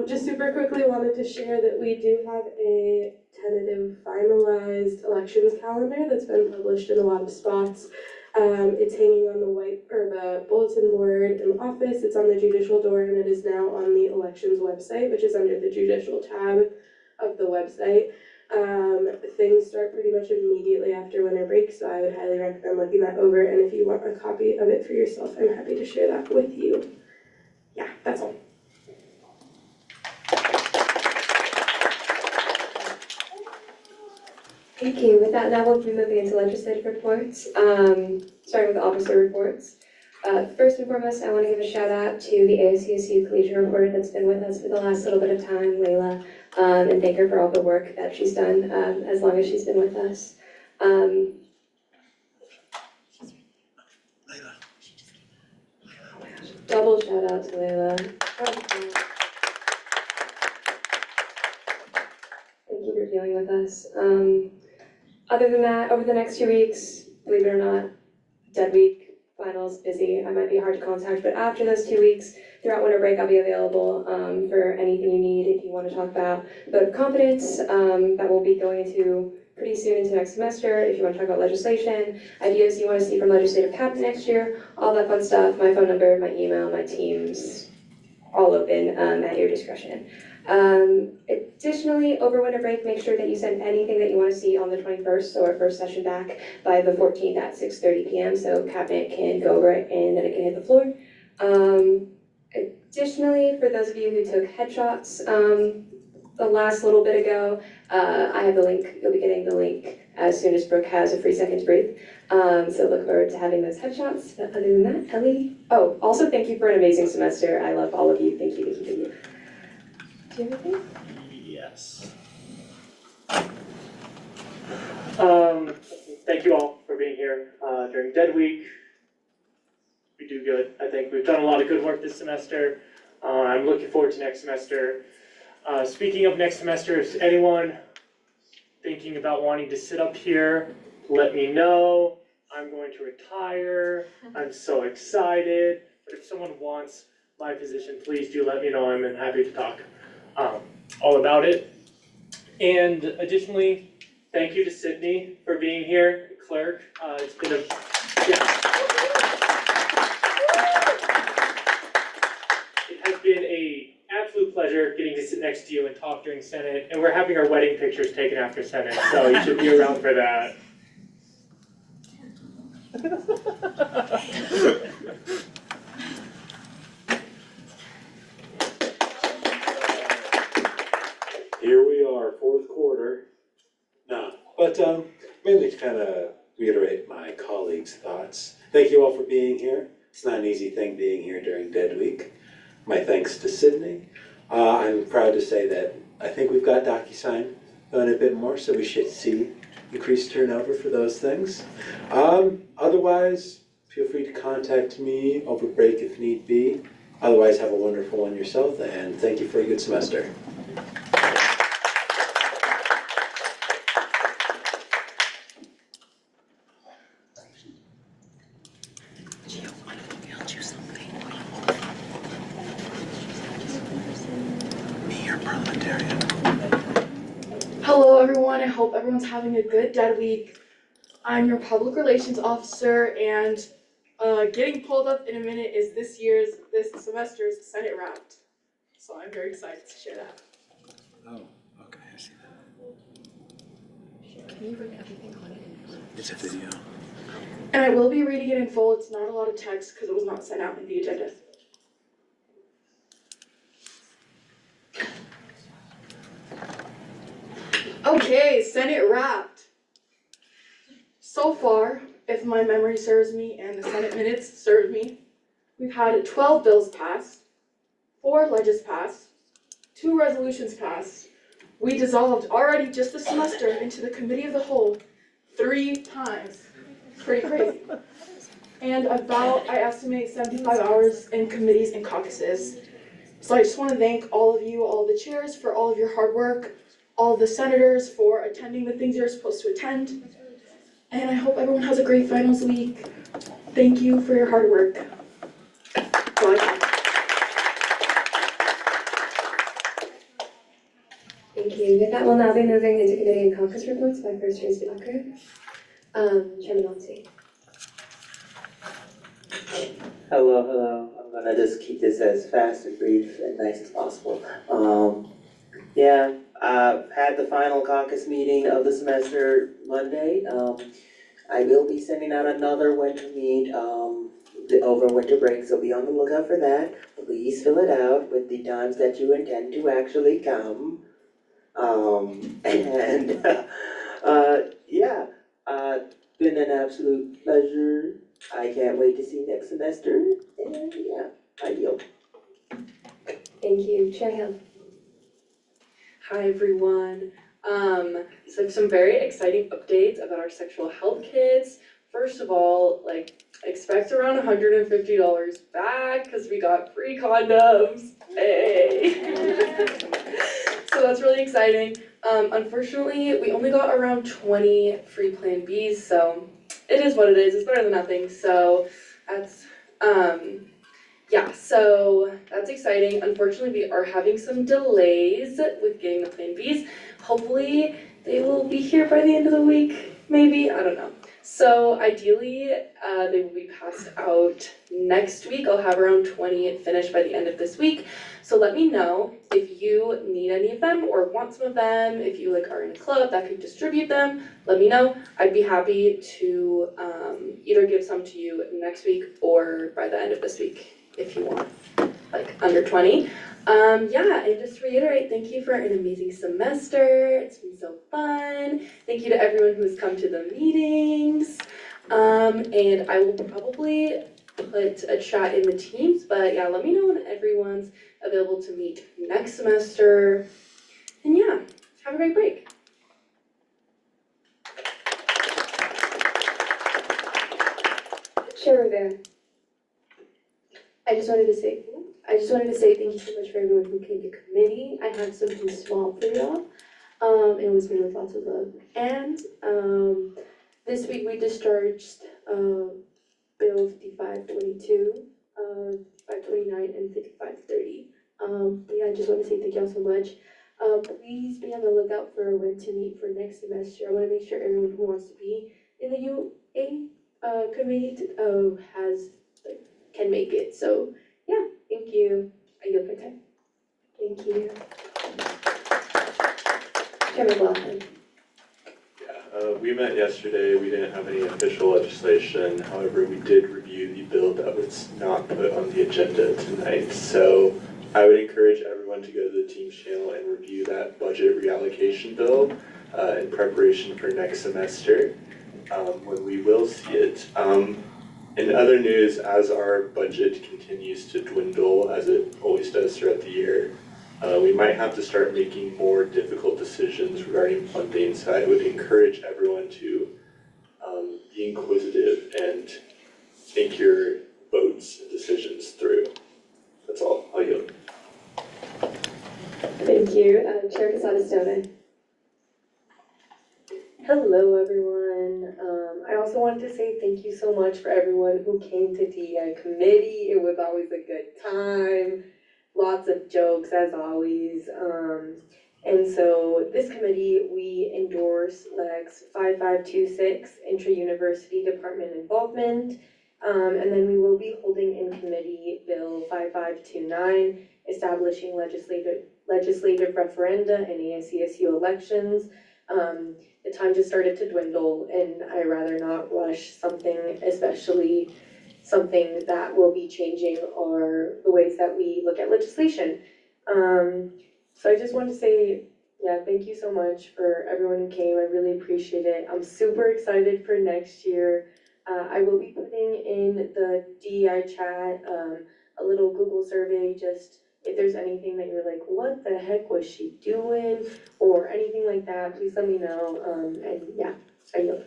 Just super quickly wanted to share that we do have a tentative finalized elections calendar that's been published in a lot of spots. It's hanging on the bulletin board in the office, it's on the judicial door, and it is now on the elections website, which is under the judicial tab of the website. Things start pretty much immediately after winter break, so I would highly recommend looking that over, and if you want a copy of it for yourself, I'm happy to share that with you. Yeah, that's all. Thank you. With that, now we'll be moving into legislative reports, starting with officer reports. First and foremost, I want to give a shout out to the ASCSU collegiate reporter that's been with us for the last little bit of time, Layla, and thank her for all the work that she's done as long as she's been with us. Double shout out to Layla. Thank you for dealing with us. Other than that, over the next 2 weeks, believe it or not, dead week, finals, busy, I might be hard to contact, but after those 2 weeks, throughout winter break, I'll be available for anything you need if you want to talk about vote of confidence that we'll be going into pretty soon into next semester. If you want to talk about legislation, ideas you want to see from legislative cabinet next year, all that fun stuff, my phone number, my email, my Teams, all open at your discretion. Additionally, over winter break, make sure that you send anything that you want to see on the 21st, so our first session back, by the 14th at 6:30 p.m. so cabinet can go over it and then it can hit the floor. Additionally, for those of you who took headshots the last little bit ago, I have the link. You'll be getting the link as soon as Brooke has a free second to breathe. So look forward to having those headshots. But other than that, Ellie. Oh, also thank you for an amazing semester. I love all of you. Thank you, thank you, thank you. Do you have anything? Yes. Thank you all for being here during Dead Week. We do good. I think we've done a lot of good work this semester. I'm looking forward to next semester. Speaking of next semester, if anyone thinking about wanting to sit up here, let me know. I'm going to retire. I'm so excited. But if someone wants my position, please do let me know. I'm happy to talk all about it. And additionally, thank you to Sydney for being here, clerk. It's been a, It has been an absolute pleasure getting to sit next to you and talk during Senate, and we're having our wedding pictures taken after Senate, so you should be around for that. Here we are, fourth quarter. No, but mainly to kind of reiterate my colleagues' thoughts. Thank you all for being here. It's not an easy thing being here during Dead Week. My thanks to Sydney. I'm proud to say that I think we've got DocuSign going a bit more, so we should see increased turnover for those things. Otherwise, feel free to contact me over break if need be. Otherwise, have a wonderful one yourself, and thank you for a good semester. Hello everyone, I hope everyone's having a good Dead Week. I'm your public relations officer, and getting pulled up in a minute is this semester's Senate Wrapped. So I'm very excited to share that. Oh, okay, I see that. Can you bring everything on it? It's a video. And I will be reading it in full, it's not a lot of text because it was not sent out in the agenda. Okay, Senate Wrapped. So far, if my memory serves me and the Senate minutes serve me, we've had 12 bills passed, 4 ledges passed, 2 resolutions passed. We dissolved already just this semester into the Committee of the Whole 3 times. Pretty crazy. And about, I estimate, 75 hours in committees and caucuses. So I just want to thank all of you, all the chairs, for all of your hard work, all the senators for attending the things you're supposed to attend. And I hope everyone has a great finals week. Thank you for your hard work. That's all I have. Thank you. With that, we'll now be moving into committee and caucus reports by First Tracy Blocker. Chairman Lonsey. Hello. I'm gonna just keep this as fast and brief and nice as possible. I've had the final caucus meeting of the semester Monday. I will be sending out another winter meet, over winter break, so be on the lookout for that. Please fill it out with the times that you intend to actually come. Been an absolute pleasure. I can't wait to see next semester, and I yield. Thank you. Chair Hill. Hi everyone. So I have some very exciting updates about our sexual health kits. First of all, expect around $150 back because we got free condoms. Hey! So that's really exciting. Unfortunately, we only got around 20 free Plan Bs, so it is what it is. It's better than nothing. So that's so that's exciting. Unfortunately, we are having some delays with getting the Plan Bs. Hopefully, they will be here by the end of the week, maybe, I don't know. So ideally, they will be passed out next week. I'll have around 20 finished by the end of this week. So let me know if you need any of them or want some of them, if you are in a club that could distribute them, let me know. I'd be happy to either give some to you next week or by the end of this week if you want, under 20. And just to reiterate, thank you for an amazing semester. It's been so fun. Thank you to everyone who has come to the meetings. And I will probably put a chat in the Teams, but let me know when everyone's available to meet next semester. And have a great break. Chair Rivera. I just wanted to say thank you so much for everyone who came to committee. I have something small for y'all. It was made with lots of love. And this week we discharged Bill 5522, 529, and 5530. I just want to say thank y'all so much. Please be on the lookout for when to meet for next semester. I want to make sure everyone who wants to be in the UA committee can make it. So thank you. I yield my time. Thank you. Chairman McLaughlin. We met yesterday, we didn't have any official legislation, however, we did review the bill that was not put on the agenda tonight. So I would encourage everyone to go to the Teams channel and review that budget reallocation bill in preparation for next semester, when we will see it. In other news, as our budget continues to dwindle, as it always does throughout the year, we might have to start making more difficult decisions regarding funding, so I would encourage everyone to be inquisitive and think your votes and decisions through. That's all, I'll yield. Thank you. Chair Casada Stone. Hello, everyone. I also wanted to say thank you so much for everyone who came to DEI committee. It was always a good time. Lots of jokes as always. And so this committee, we endorse Lex 5526, intra-university department involvement. And then we will be holding in committee Bill 5529, establishing legislative referenda in ASCSU elections. The time just started to dwindle, and I'd rather not rush something, especially something that will be changing the ways that we look at legislation. So I just want to say, yeah, thank you so much for everyone who came. I really appreciate it. I'm super excited for next year. I will be putting in the DEI chat a little Google survey, just if there's anything that you're like, what the heck was she doing? Or anything like that, please let me know. And yeah, I yield.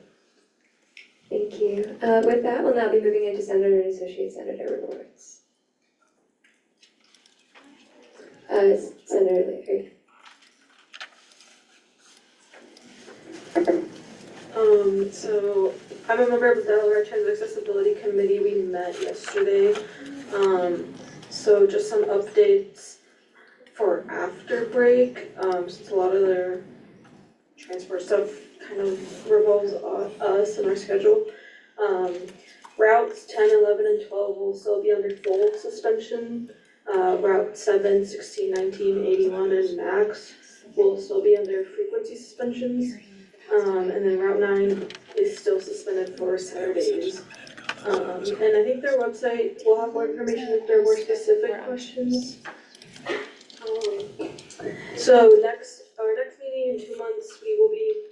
Thank you. With that, we'll now be moving into Senator and Associate Senator reports. Senator Leary. So I'm a member of the Delaware Transit Accessibility Committee. We met yesterday. So just some updates for after break, since a lot of their transport stuff kind of revolves on us and our schedule. Routes 10, 11, and 12 will still be under full suspension. Route 7, 16, 19, 81, and Max will still be under frequency suspensions. And then Route 9 is still suspended for Saturdays. And I think their website will have more information if there are more specific questions. So our next meeting in 2 months, we will be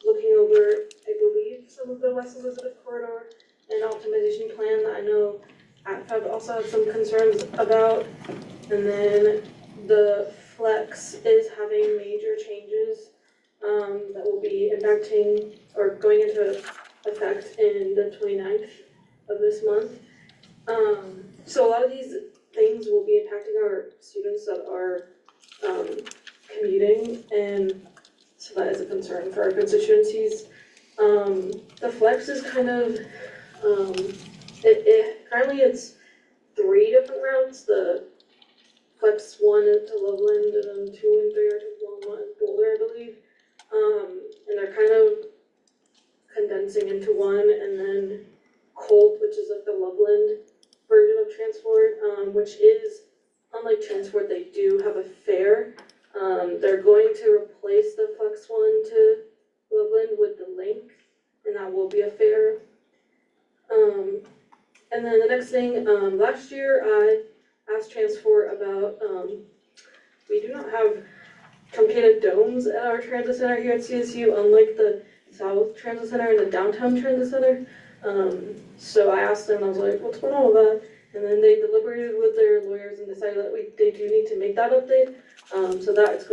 looking over, I believe, some of the West Elizabeth corridor and optimization plan that I know ATFAB also had some concerns about. And then the Flex is having major changes that will be impacting or going into effect in the 29th of this month. So a lot of these things will be impacting our students that are commuting, and so that is a concern for our constituencies. The Flex is kind of, currently it's 3 different routes. The Flex 1 to Loveland, and then 2 and 3 are to Longmont and Boulder, I believe. And they're kind of condensing into one, and then Colt, which is like the Loveland version of Transport, which is, unlike Transport, they do have a fare. They're going to replace the Flex 1 to Loveland with the Link, and that will be a fare. And then the next thing, last year I asked Transport about, we do not have truncated domes at our transit center here at CSU, unlike the South Transit Center and the Downtown Transit Center. So I asked them, I was like, what's going on with that? And then they deliberated with their lawyers and decided that they do need to make that update. So that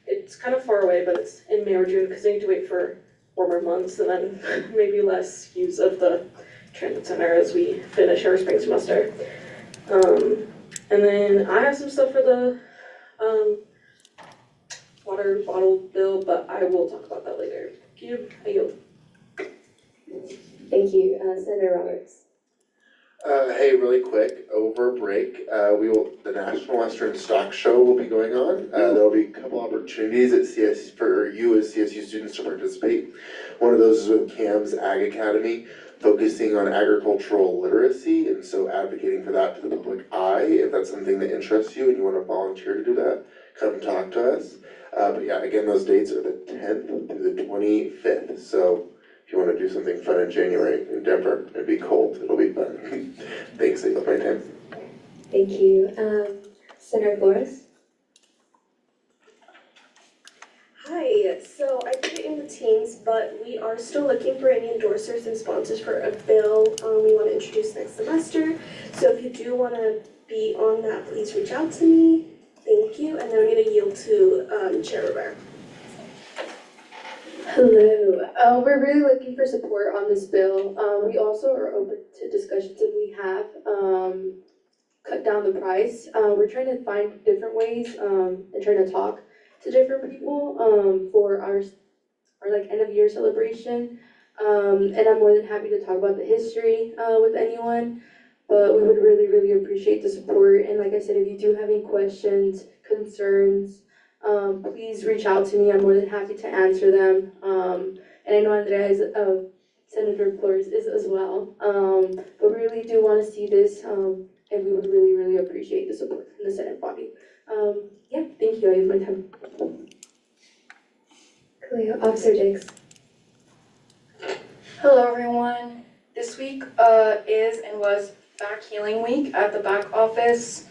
it's kind of far away, but it's in May or June, because they need to wait for warmer months and then maybe less use of the transit center as we finish our spring semester. And then I have some stuff for the water bottle bill, but I will talk about that later. I yield. Thank you. Senator Roberts. Hey, really quick, over break, the National Western Stock Show will be going on. There'll be a couple opportunities at CSU for you as CSU students to participate. One of those is with CAM's Ag Academy. focusing on agricultural literacy, and so advocating for that to the public eye. If that's something that interests you and you wanna volunteer to do that, come talk to us. But yeah, again, those dates are the 10th through the 25th, so if you wanna do something fun in January in Denver, it'd be cold, it'll be fun. Thanks, I yield my time. Thank you. Senator Flores? Hi, so I put it in the teams, but we are still looking for any endorsers and sponsors for a bill we want to introduce next semester. So if you do want to be on that, please reach out to me. Thank you, and then I'm going to yield to Chair Rivera. Hello, we're really looking for support on this bill. We also are open to discussions if we have, cut down the price. We're trying to find different ways, and trying to talk to different people, for our like end of year celebration. And I'm more than happy to talk about the history, with anyone, but we would really, really appreciate the support. And like I said, if you do have any questions, concerns, please reach out to me. I'm more than happy to answer them. And I know Andrea is, Senator Flores is as well. But we really do want to see this, and we would really, really appreciate the support from the Senate body. Yeah, thank you. I have my time. Cool. Officer Diggs. Hello, everyone. This week is and was Back Healing Week at the back office.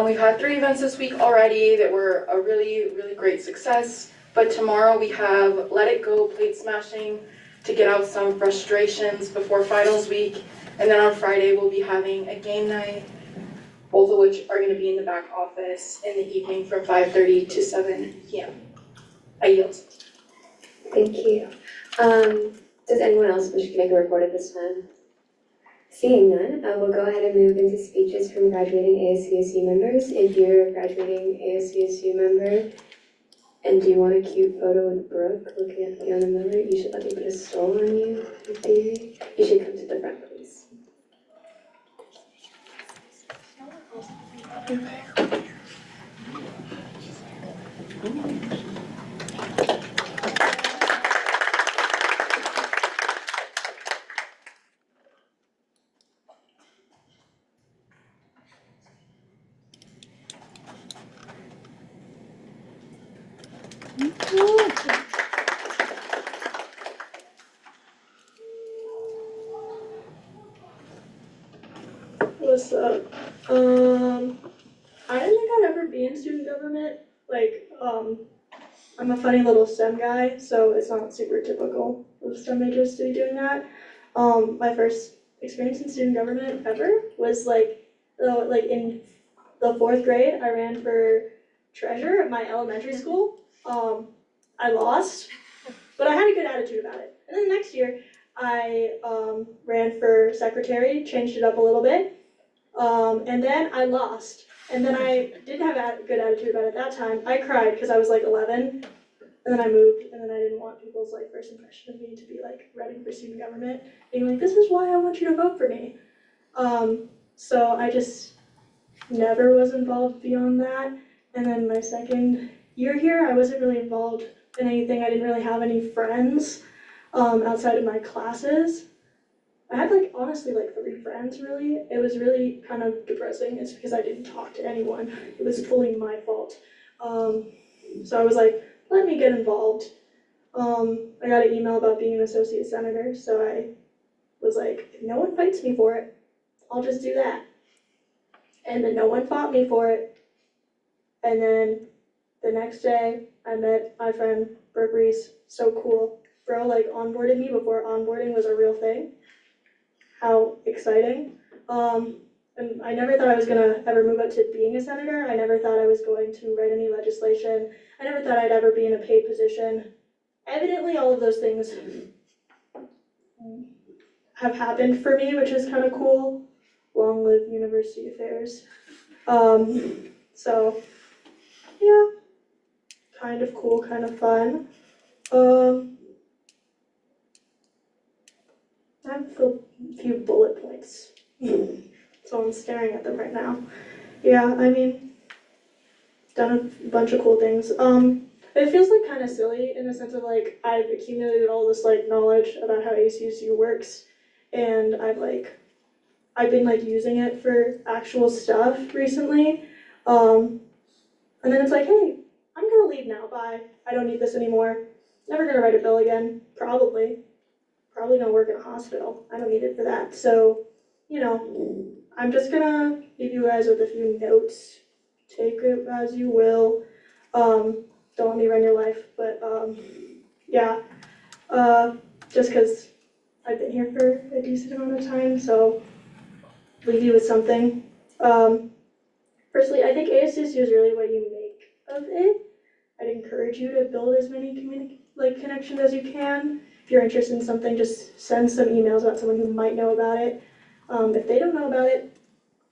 We've had 3 events this week already that were a really, really great success. But tomorrow we have Let It Go plate smashing to get out some frustrations before finals week. And then on Friday we'll be having a game night, both of which are going to be in the back office in the evening from 5:30 to 7 p.m. I yield. Thank you. Does anyone else wish to make a report at this time? Seeing none, we'll go ahead and move into speeches from graduating ASCSU members. If you're a graduating ASCSU member and do you want a cute photo with Brooke looking at the other member, you should let me put a stole on you, in theory. You should come to the front, please. What's up? I didn't think I'd ever be in student government. Like, I'm a funny little STEM guy, so it's not super typical of STEM majors to be doing that. My first experience in student government ever was like in the 4th grade, I ran for treasurer at my elementary school. I lost, but I had a good attitude about it. And then next year, I ran for secretary, changed it up a little bit, and then I lost. And then I didn't have a good attitude about it at that time. I cried because I was like 11, and then I moved, and then I didn't want people's like first impression of me to be like running for student government, being like, this is why I want you to vote for me. So I just never was involved beyond that. And then my second year here, I wasn't really involved in anything. I didn't really have any friends outside of my classes. I had like honestly like 3 friends really. It was really kind of depressing. It's because I didn't talk to anyone. It was fully my fault. So I was like, let me get involved. I got an email about being an associate senator, so I was like, if no one fights me for it, I'll just do that. And then no one fought me for it. And then the next day, I met my friend Brooke Reese. So cool. Bro like onboarded me before onboarding was a real thing. How exciting. And I never thought I was gonna ever move up to being a senator. I never thought I was going to write any legislation. I never thought I'd ever be in a paid position. Evidently, all of those things have happened for me, which is kind of cool. Long live university affairs. So, yeah, kind of cool, kind of fun. I have a few bullet points, so I'm staring at them right now. Yeah, I mean, done a bunch of cool things. It feels like kind of silly in the sense of like I've accumulated all this like knowledge about how ACSU works and I've been like using it for actual stuff recently. And then it's like, hey, I'm gonna leave now, bye. I don't need this anymore. Never gonna write a bill again, probably. Probably gonna work in a hospital. I don't need it for that. So, you know, I'm just gonna leave you guys with a few notes. Take it as you will. Don't let me run your life, but yeah. Just because I've been here for a decent amount of time, so leave you with something. Firstly, I think ASCSU is really what you make of it. I'd encourage you to build as many connections as you can. If you're interested in something, just send some emails about someone who might know about it. If they don't know about it,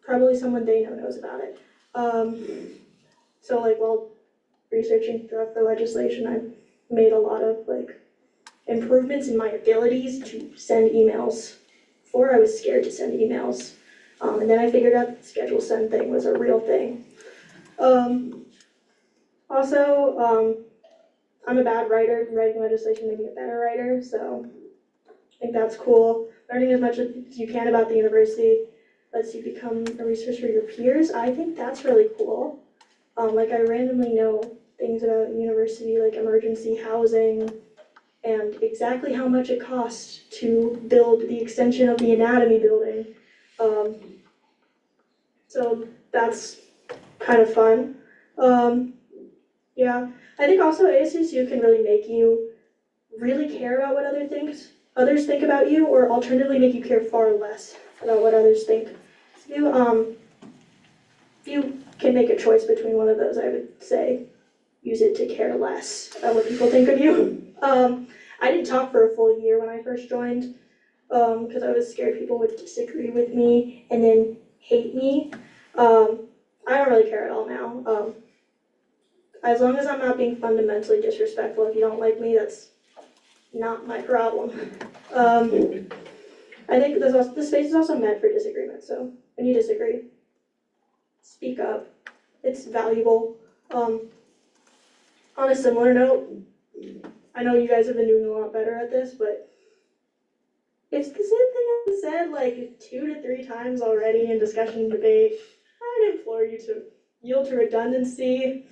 probably someone they know knows about it. So while researching throughout the legislation, I've made a lot of improvements in my abilities to send emails. Before I was scared to send emails. And then I figured out the schedule send thing was a real thing. Also, I'm a bad writer. Writing legislation made me a better writer, so I think that's cool. Learning as much as you can about the university lets you become a resource for your peers. I think that's really cool. I randomly know things about university, like emergency housing, and exactly how much it costs to build the extension of the anatomy building. So that's kind of fun. Yeah, I think also ASCSU can really make you really care about what others think about you, or alternatively make you care far less about what others think. You can make a choice between one of those, I would say. Use it to care less about what people think of you. I didn't talk for a full year when I first joined, because I was scared people would disagree with me and then hate me. I don't really care at all now. As long as I'm not being fundamentally disrespectful, if you don't like me, that's not my problem. I think this space is also meant for disagreement, so when you disagree, speak up. It's valuable. On a similar note, I know you guys have been doing a lot better at this, but it's the same thing I've said 2 to 3 times already in discussion and debate. I'd implore you to yield to redundancy,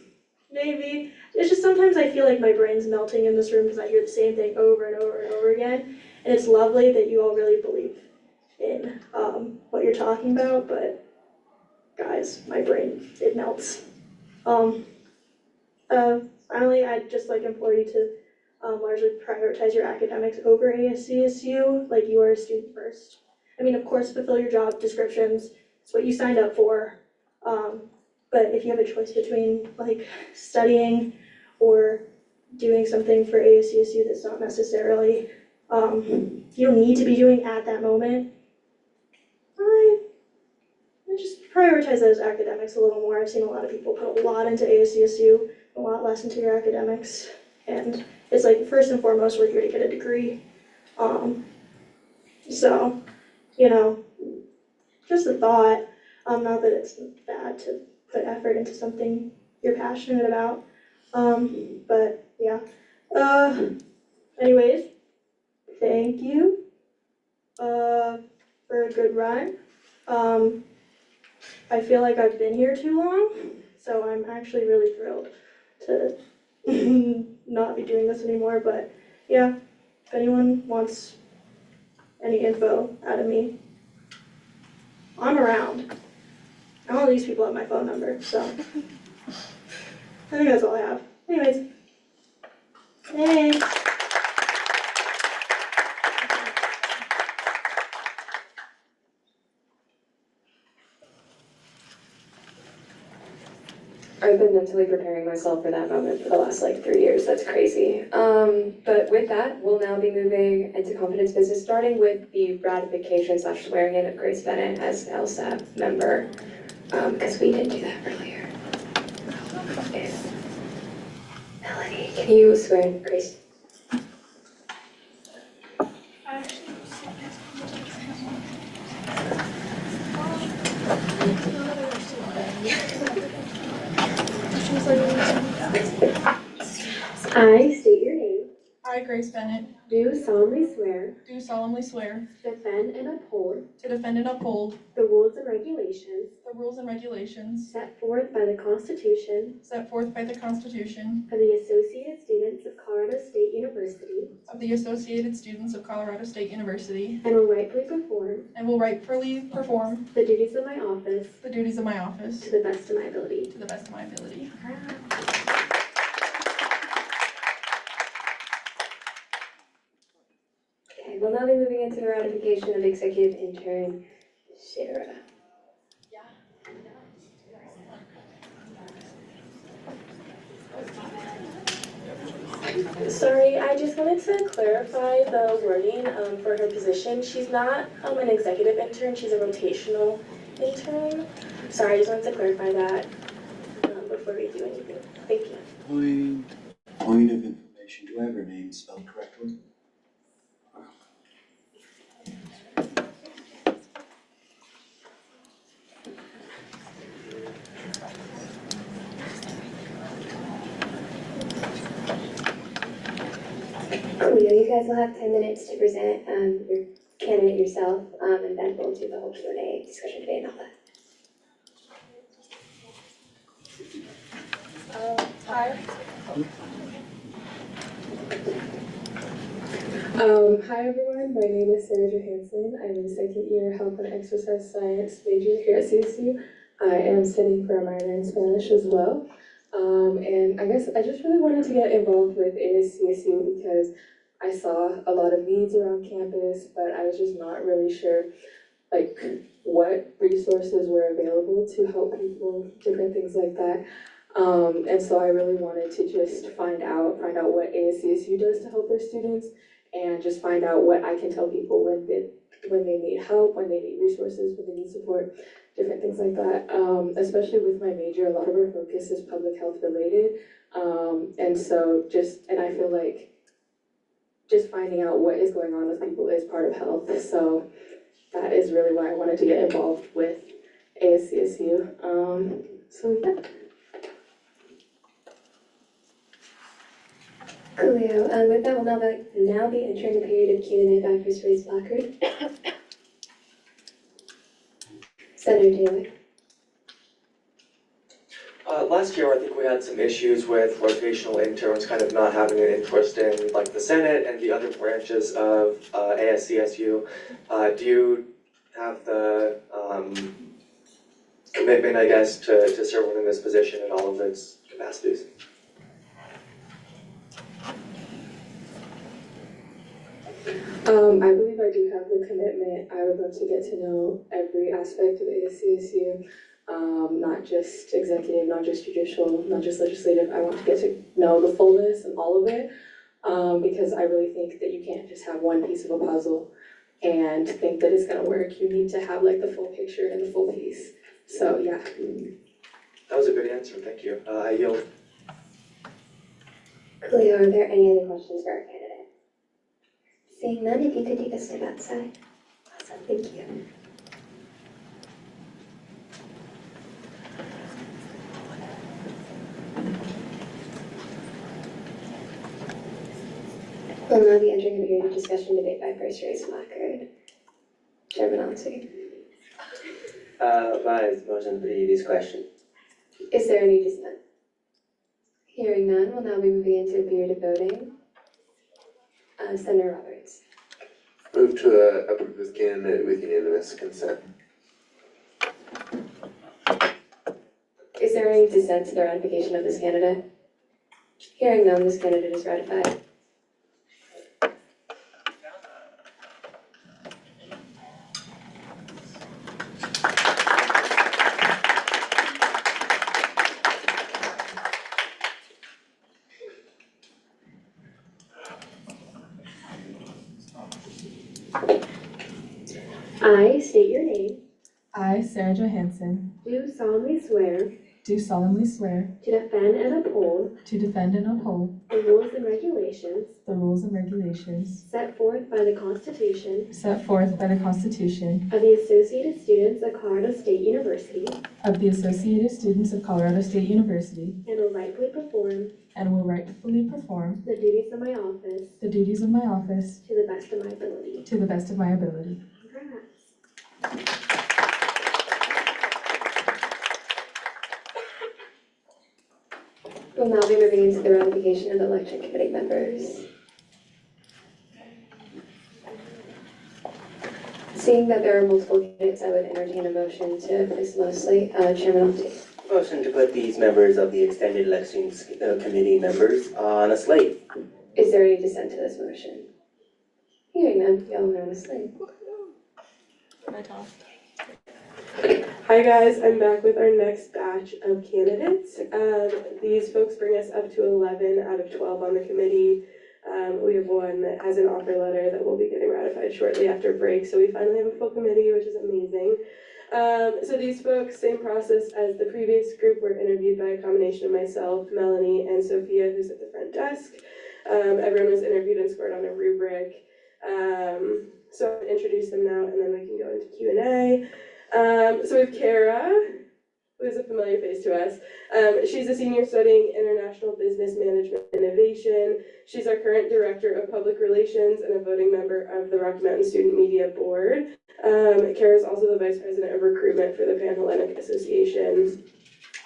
maybe. It's just sometimes I feel like my brain's melting in this room because I hear the same thing over and over and over again. And it's lovely that you all really believe in what you're talking about, but guys, my brain, it melts. Finally, I'd just implore you to largely prioritize your academics over ASCSU, you are a student first. I mean, of course, fulfill your job descriptions, it's what you signed up for, but if you have a choice between studying or doing something for ASCSU that's not necessarily, you don't need to be doing at that moment, I just prioritize those academics a little more. I've seen a lot of people put a lot into ASCSU, a lot less into your academics, and it's first and foremost, we're here to get a degree. So, just a thought, not that it's bad to put effort into something you're passionate about, but yeah. Anyways, thank you for a good run. I feel like I've been here too long, so I'm actually really thrilled to not be doing this anymore, but yeah, if anyone wants any info out of me, I'm around. All these people have my phone number, so I think that's all I have. Anyways, thanks. I've been mentally preparing myself for that moment for the last 3 years. That's crazy. But with that, we'll now be moving into confidence business, starting with the ratification / swearing in of Grace Bennett as LSAP member, because we didn't do that earlier. Melanie, can you swear in Grace? I state your name. I, I, Grace Bennett, do solemnly swear do solemnly swear to defend and uphold to defend and uphold the rules and regulations the rules and regulations set forth by the Constitution set forth by the Constitution of the Associated Students of Colorado State University of the Associated Students of Colorado State University and will rightfully perform and will rightfully perform the duties of my office the duties of my office to the best of my ability. to the best of my ability. Okay, we'll now be moving into the ratification of executive intern Shara. Sorry, I just wanted to clarify the wording for her position. She's not an executive intern, she's a rotational intern. Sorry, I just wanted to clarify that before we do anything. Thank you. Point of information, do I have her name spelled correctly? Coolio, you guys will have 10 minutes to present your candidate yourself, and then we'll do the whole Q&A, discussion debate, and all that. Hi. Hi everyone, my name is Sarah Johansson. I'm a second year health and exercise science major here at CSU. I am studying for a minor in Spanish as well. And I guess I just really wanted to get involved with ASCSU because I saw a lot of needs around campus, but I was just not really sure like what resources were available to help people, different things like that. And so I really wanted to just find out what ASCSU does to help their students, and just find out what I can tell people when they need help, when they need resources, when they need support, different things like that. Especially with my major, a lot of our focus is public health related. And I feel like just finding out what is going on with people is part of health. So that is really why I wanted to get involved with ASCSU. So yeah. Coolio, with that, we'll now be entering the period of Q&A by first raised placard. Senator Taylor. Last year, I think we had some issues with rotational interns kind of not having an interest in like the Senate and the other branches of ASCSU. Do you have the commitment, I guess, to serve within this position in all of its capacities? I believe I do have the commitment. I would love to get to know every aspect of ASCSU, not just executive, not just judicial, not just legislative. I want to get to know the fullness and all of it, because I really think that you can't just have one piece of a puzzle and think that it's gonna work. You need to have like the full picture and the full piece. So yeah. That was a good answer, thank you. I yield. Coolio, are there any other questions for our candidate? Seeing none, if you could take a step outside. Awesome, thank you. We'll now be entering a period of discussion debate by first raised placard. Chairman Altsey. Vice motion to this question. Is there any dissent? Hearing none, we'll now be moving into a period of voting. Senator Roberts. Move to approve this candidate with unanimous consent. Is there any dissent to the ratification of this candidate? Hearing none, this candidate is ratified. I state your name. I, Sarah Johansson, Do solemnly swear do solemnly swear to defend and uphold to defend and uphold the rules and regulations the rules and regulations set forth by the Constitution set forth by the Constitution of the Associated Students of Colorado State University of the Associated Students of Colorado State University and will rightfully perform and will rightfully perform the duties of my office the duties of my office to the best of my ability. to the best of my ability. Congrats. We'll now be moving into the ratification of election committee members. Seeing that there are multiple candidates, I would entertain a motion to place mostly, Chairman Alty. Motion to put these members of the extended elections committee members on a slate. Is there any dissent to this motion? Hearing none, y'all are on a slate. Hi guys, I'm back with our next batch of candidates. These folks bring us up to 11 out of 12 on the committee. We have one that has an offer letter that will be getting ratified shortly after break, so we finally have a full committee, which is amazing. So these folks, same process as the previous group, were interviewed by a combination of myself, Melanie, and Sophia, who's at the front desk. Everyone was interviewed and scored on a rubric. So I'll introduce them now, and then we can go into Q&A. So we have Kara, who is a familiar face to us. She's a senior studying international business management innovation. She's our current director of public relations and a voting member of the Rocky Mountain Student Media Board. Kara is also the vice president of recruitment for the Pan-Hellenic Association.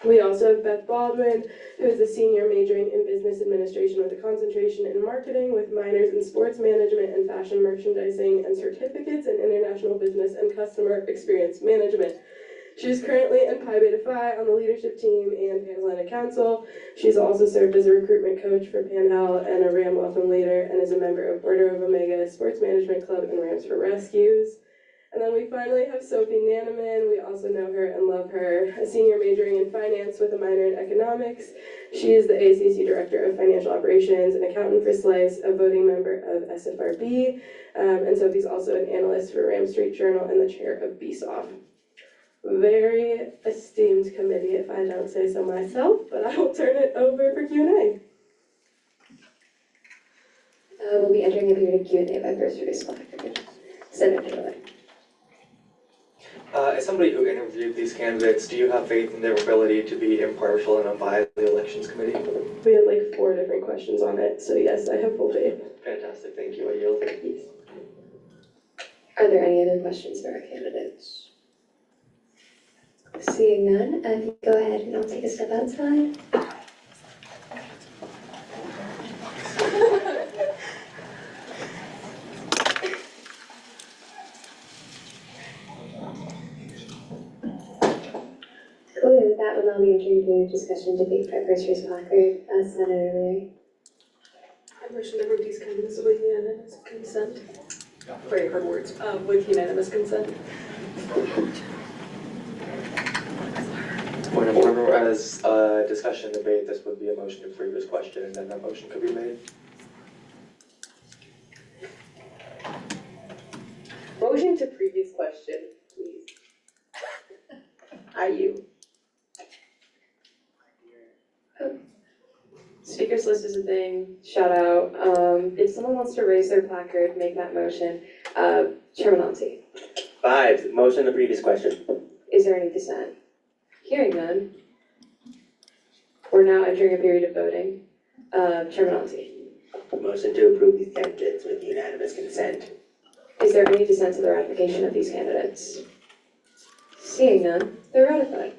We also have Beth Baldwin, who is a senior majoring in business administration with a concentration in marketing with minors in sports management and fashion merchandising and certificates in international business and customer experience management. She's currently in Pi Beta Phi on the leadership team and Pan-Hellenic Council. She's also served as a recruitment coach for Pan-Hell and a Ram Welcome Leader, and is a member of Order of Omega Sports Management Club and Rams for Rescues. And then we finally have Sophie Nanaman. We also know her and love her, a senior majoring in finance with a minor in economics. She is the ACC Director of Financial Operations, an accountant for Slice, a voting member of SFRB, and Sophie's also an analyst for Ram Street Journal and the chair of BSOF. Very esteemed committee, if I don't say so myself, but I will turn it over for Q&A. We'll be entering a period of Q&A by first reduce placard. Senator Taylor. As somebody who interviewed these candidates, do you have faith in their ability to be impartial and unbiased in the elections committee? We had like 4 different questions on it, so yes, I have full faith. Fantastic, thank you, I yield. Are there any other questions for our candidates? Seeing none, if you go ahead and I'll take a step outside. Cool, with that, we'll now be entering discussion debate by first reading placard, Senator Leary. I motion to approve these candidates with unanimous consent. Very hard words, with unanimous consent. Point of order, as a discussion debate, this would be a motion to previous question, and then that motion could be made. Motion to previous question, please. Are you? Speakers list is a thing, shout out. If someone wants to raise their placard, make that motion. Chairman Alty. 5, motion to previous question. Is there any dissent? Hearing none. We're now entering a period of voting. Chairman Alty. Motion to approve these candidates with unanimous consent. Is there any dissent to the ratification of these candidates? Seeing none, they're ratified.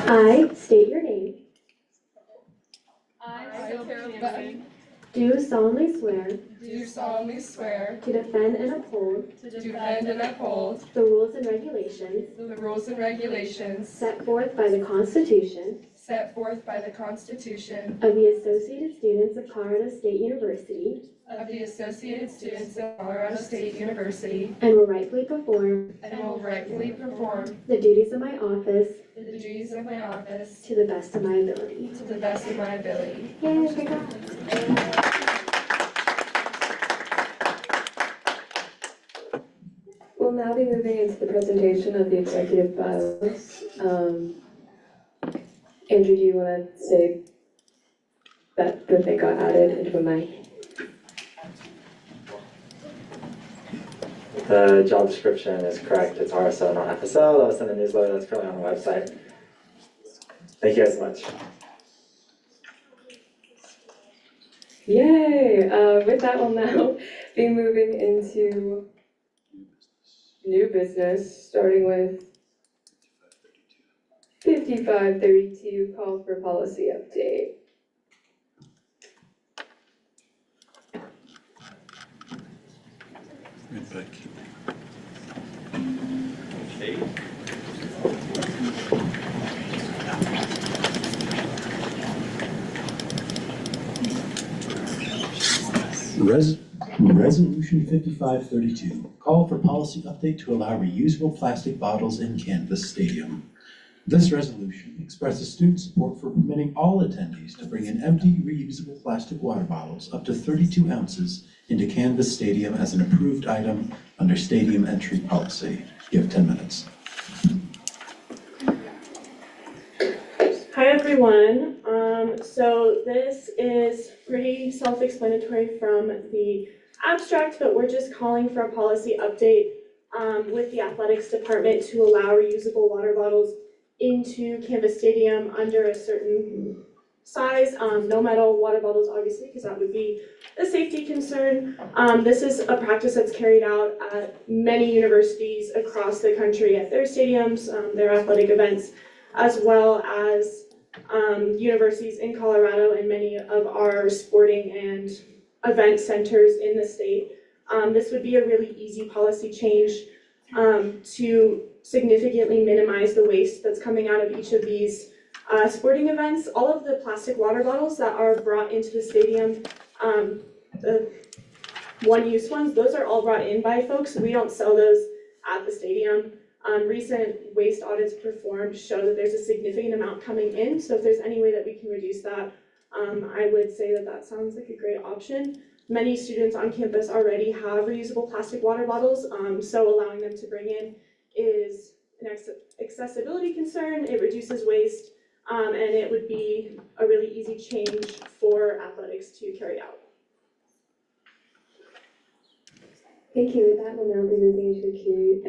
I state your name. I, Sophia Nanaman, Do solemnly swear do solemnly swear to defend and uphold to defend and uphold the rules and regulations the rules and regulations set forth by the Constitution set forth by the Constitution of the Associated Students of Colorado State University, of the Associated Students of Colorado State University, and will rightfully perform and will rightfully perform the duties of my office the duties of my office to the best of my ability. to the best of my ability. Yay, congrats. We'll now be moving into the presentation of the executive bylaws. Andrew, do you want to say that they got added into a mic? The job description is correct, it's RSO, not FSL, that was in the newsletter that's currently on the website. Thank you guys so much. Yay! With that, we'll now be moving into new business, starting with 5532, call for policy update. Resolution 5532, call for policy update to allow reusable plastic bottles in Canvas Stadium. This resolution expresses student support for permitting all attendees to bring in empty reusable plastic water bottles up to 32 ounces into Canvas Stadium as an approved item under stadium entry policy. You have 10 minutes. Hi everyone, so this is pretty self-explanatory from the abstract, but we're just calling for a policy update with the athletics department to allow reusable water bottles into Canvas Stadium under a certain size, no metal water bottles obviously, because that would be a safety concern. This is a practice that's carried out at many universities across the country at their stadiums, their athletic events, as well as universities in Colorado and many of our sporting and event centers in the state. This would be a really easy policy change to significantly minimize the waste that's coming out of each of these sporting events. All of the plastic water bottles that are brought into the stadium, the one-use ones, those are all brought in by folks. We don't sell those at the stadium. Recent waste audits performed show that there's a significant amount coming in, so if there's any way that we can reduce that, I would say that that sounds like a great option. Many students on campus already have reusable plastic water bottles, so allowing them to bring in is an accessibility concern, it reduces waste, and it would be a really easy change for athletics to carry out. Thank you. With that, we'll now be moving into a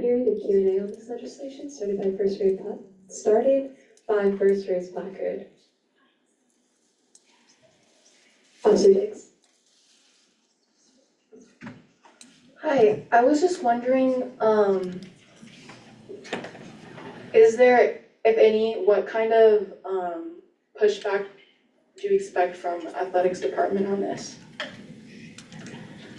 period of Q&A on this legislation, started by first raised placard. Officer Diggs. Hi, I was just wondering, is there, if any, what kind of pushback do you expect from athletics department on this?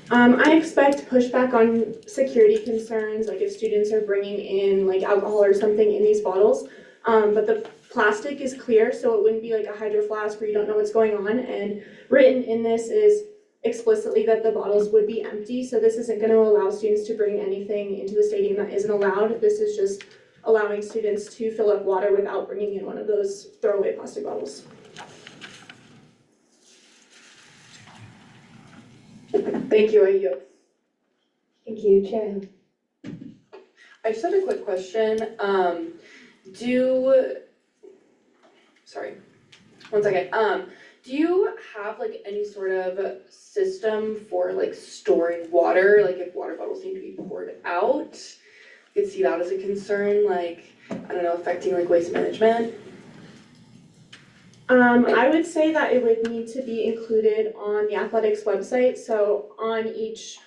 I expect pushback on security concerns, like if students are bringing in like alcohol or something in these bottles. But the plastic is clear, so it wouldn't be like a hydro flask where you don't know what's going on. And written in this is explicitly that the bottles would be empty, so this isn't going to allow students to bring anything into the stadium that isn't allowed. This is just allowing students to fill up water without bringing in one of those throwaway plastic bottles. Thank you, I yield. Thank you, Chair. I just had a quick question. Do you have like any sort of system for like storing water, like if water bottles need to be poured out? I could see that as a concern, like, I don't know, affecting like waste management. I would say that it would need to be included on the athletics website. So on each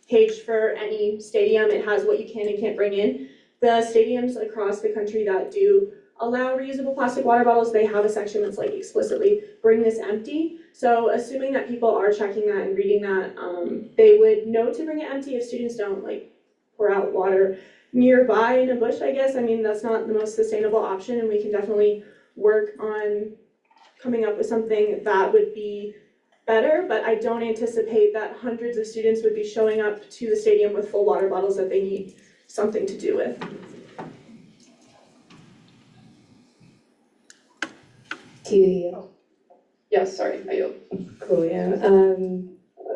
page for any stadium, it has what you can and can't bring in. The stadiums across the country that do allow reusable plastic water bottles, they have a section that's like explicitly bring this empty. So assuming that people are checking that and reading that, they would know to bring it empty if students don't like pour out water nearby in a bush, I guess. I mean, that's not the most sustainable option, and we can definitely work on coming up with something that would be better, but I don't anticipate that hundreds of students would be showing up to the stadium with full water bottles that they need something to do with. Do you? Yes, sorry, I yield. Cool, yeah.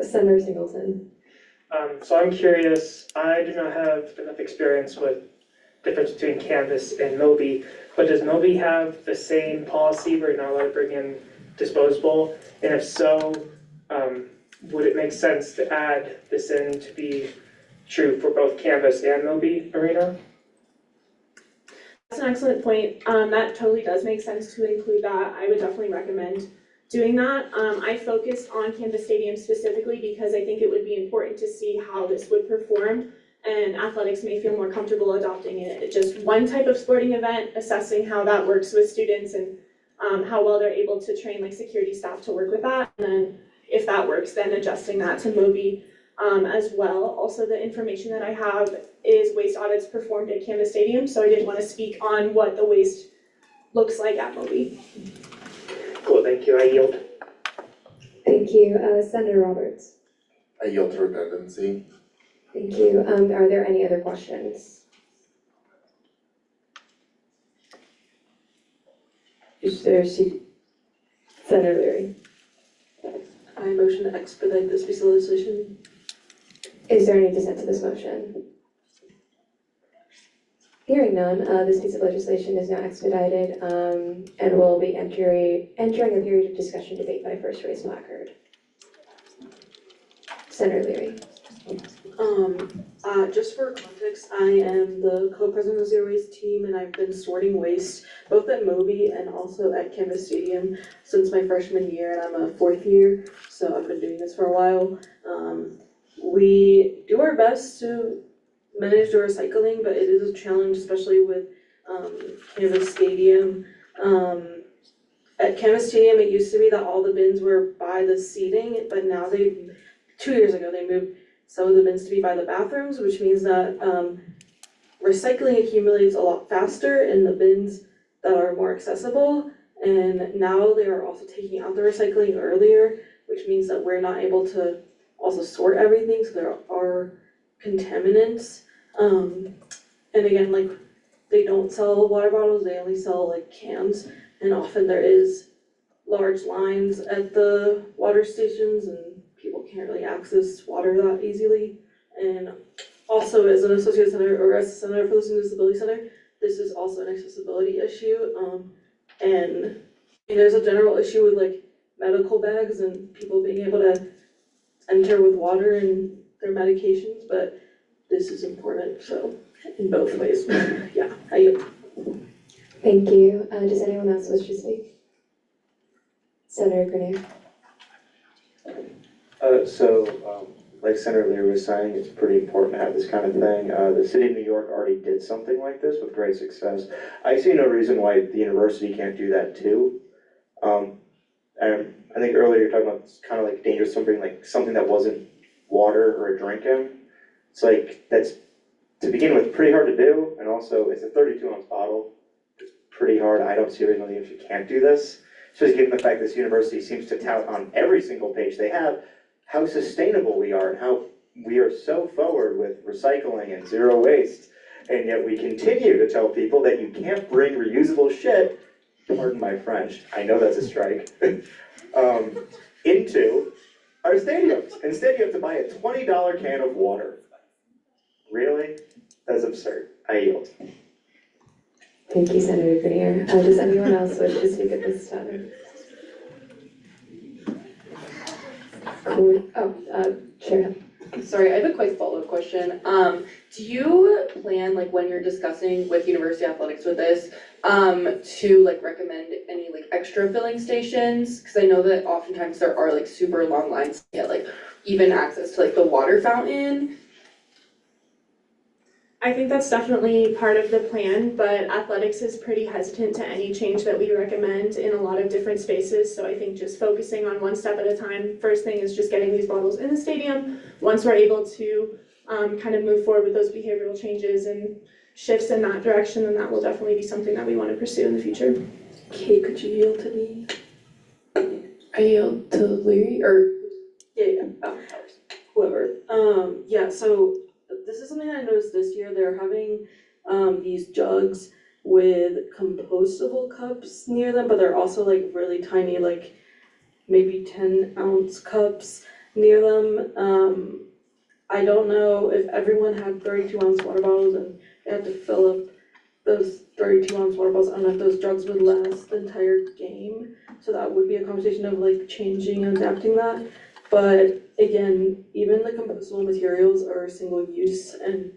Senator Singleton. So I'm curious, I do not have enough experience with difference between Canvas and Moby, but does Moby have the same policy where you're not allowed to bring in disposable? And if so, would it make sense to add this in to be true for both Canvas and Moby Arena? That's an excellent point. That totally does make sense to include that. I would definitely recommend doing that. I focused on Canvas Stadium specifically because I think it would be important to see how this would perform, and athletics may feel more comfortable adopting it. Just one type of sporting event, assessing how that works with students and how well they're able to train like security staff to work with that. And then if that works, then adjusting that to Moby as well. Also, the information that I have is waste audits performed at Canvas Stadium, so I didn't want to speak on what the waste looks like at Moby. Cool, thank you, I yield. Thank you. Senator Roberts. I yield to redundancy. Thank you. Are there any other questions? Senator Leary. I motion to expedite this piece of legislation. Is there any dissent to this motion? Hearing none, this piece of legislation is now expedited and will be entering a period of discussion debate by first raised placard. Senator Leary. Just for context, I am the co-president of the Zero Waste team, and I've been sorting waste both at Moby and also at Canvas Stadium since my freshman year, and I'm a fourth year, so I've been doing this for a while. We do our best to manage the recycling, but it is a challenge, especially with Canvas Stadium. At Canvas Stadium, it used to be that all the bins were by the seating, but now 2 years ago, they moved some of the bins to be by the bathrooms, which means that recycling accumulates a lot faster in the bins that are more accessible. And now they are also taking out the recycling earlier, which means that we're not able to also sort everything, so there are contaminants. And again, like, they don't sell water bottles, they only sell like cans, and often there is large lines at the water stations and people can't really access water that easily. And also, as an associate senator or as a senator for the Student Disability Center, this is also an accessibility issue. And there's a general issue with like medical bags and people being able to enter with water and their medications, but this is important, so in both ways. Yeah, I yield. Thank you. Does anyone else wish to speak? Senator Grenier. Like Senator Leary was saying, it's pretty important to have this kind of thing. The city of New York already did something like this with great success. I see no reason why the university can't do that too. And I think earlier you were talking about it's kind of like dangerous something like something that wasn't water or a drink in. It's like, that's, to begin with, pretty hard to do, and also it's a 32-ounce bottle. It's pretty hard. I don't see a reason why you can't do this. Just given the fact this university seems to tout on every single page they have how sustainable we are and how we are so forward with recycling and zero waste, and yet we continue to tell people that you can't bring reusable shit, pardon my French, I know that's a strike, into our stadiums. Instead you have to buy a $20 can of water. Really? That's absurd. I yield. Thank you, Senator Grenier. Does anyone else wish to speak at this time? Cool. Chair. Sorry, I have a quick follow-up question. Do you plan, like, when you're discussing with university athletics with this, to like recommend any like extra filling stations? Because I know that oftentimes there are like super long lines to get like even access to like the water fountain. I think that's definitely part of the plan, but athletics is pretty hesitant to any change that we recommend in a lot of different spaces. So I think just focusing on one step at a time. First thing is just getting these bottles in the stadium. Once we're able to kind of move forward with those behavioral changes and shifts in that direction, then that will definitely be something that we want to pursue in the future. Kate, could you yield to me? I yield to Lee, or Yeah, whoever. Yeah, so this is something I noticed this year. They're having these jugs with compostable cups near them, but they're also like really tiny, like maybe 10-ounce cups near them. I don't know if everyone had 32-ounce water bottles and they had to fill up those 32-ounce water bottles. I don't know if those jugs would last the entire game. So that would be a conversation of like changing and adapting that. But again, even the compostable materials are single use, and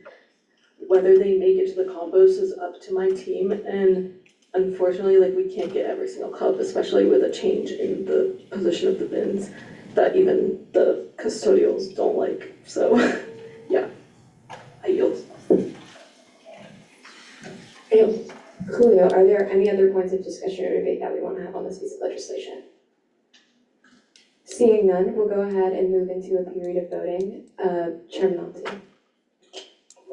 whether they make it to the compost is up to my team. And unfortunately, like we can't get every single cup, especially with a change in the position of the bins that even the custodials don't like. So yeah, I yield. Julio, are there any other points of discussion or debate that we want to have on this piece of legislation? Seeing none, we'll go ahead and move into a period of voting. Chairman Alton.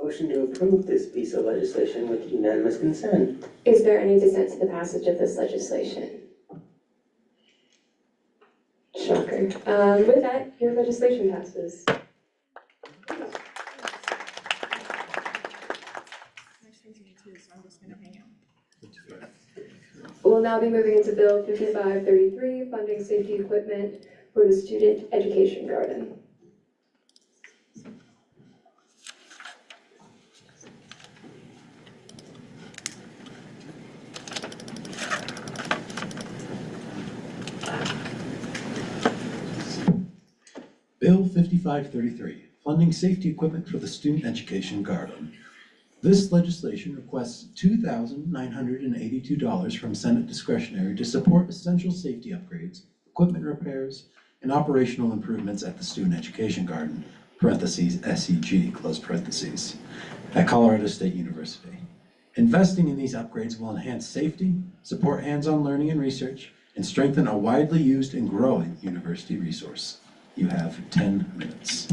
Motion to approve this piece of legislation with unanimous consent. Is there any dissent to the passage of this legislation? Shocker. With that, your legislation passes. We'll now be moving into Bill 5533, funding safety equipment for the Student Education Garden. Bill 5533, funding safety equipment for the Student Education Garden. This legislation requests $2,982 from Senate discretionary to support essential safety upgrades, equipment repairs, and operational improvements at the Student Education Garden, parentheses SEG, close parentheses, at Colorado State University. Investing in these upgrades will enhance safety, support hands-on learning and research, and strengthen a widely used and growing university resource. You have 10 minutes.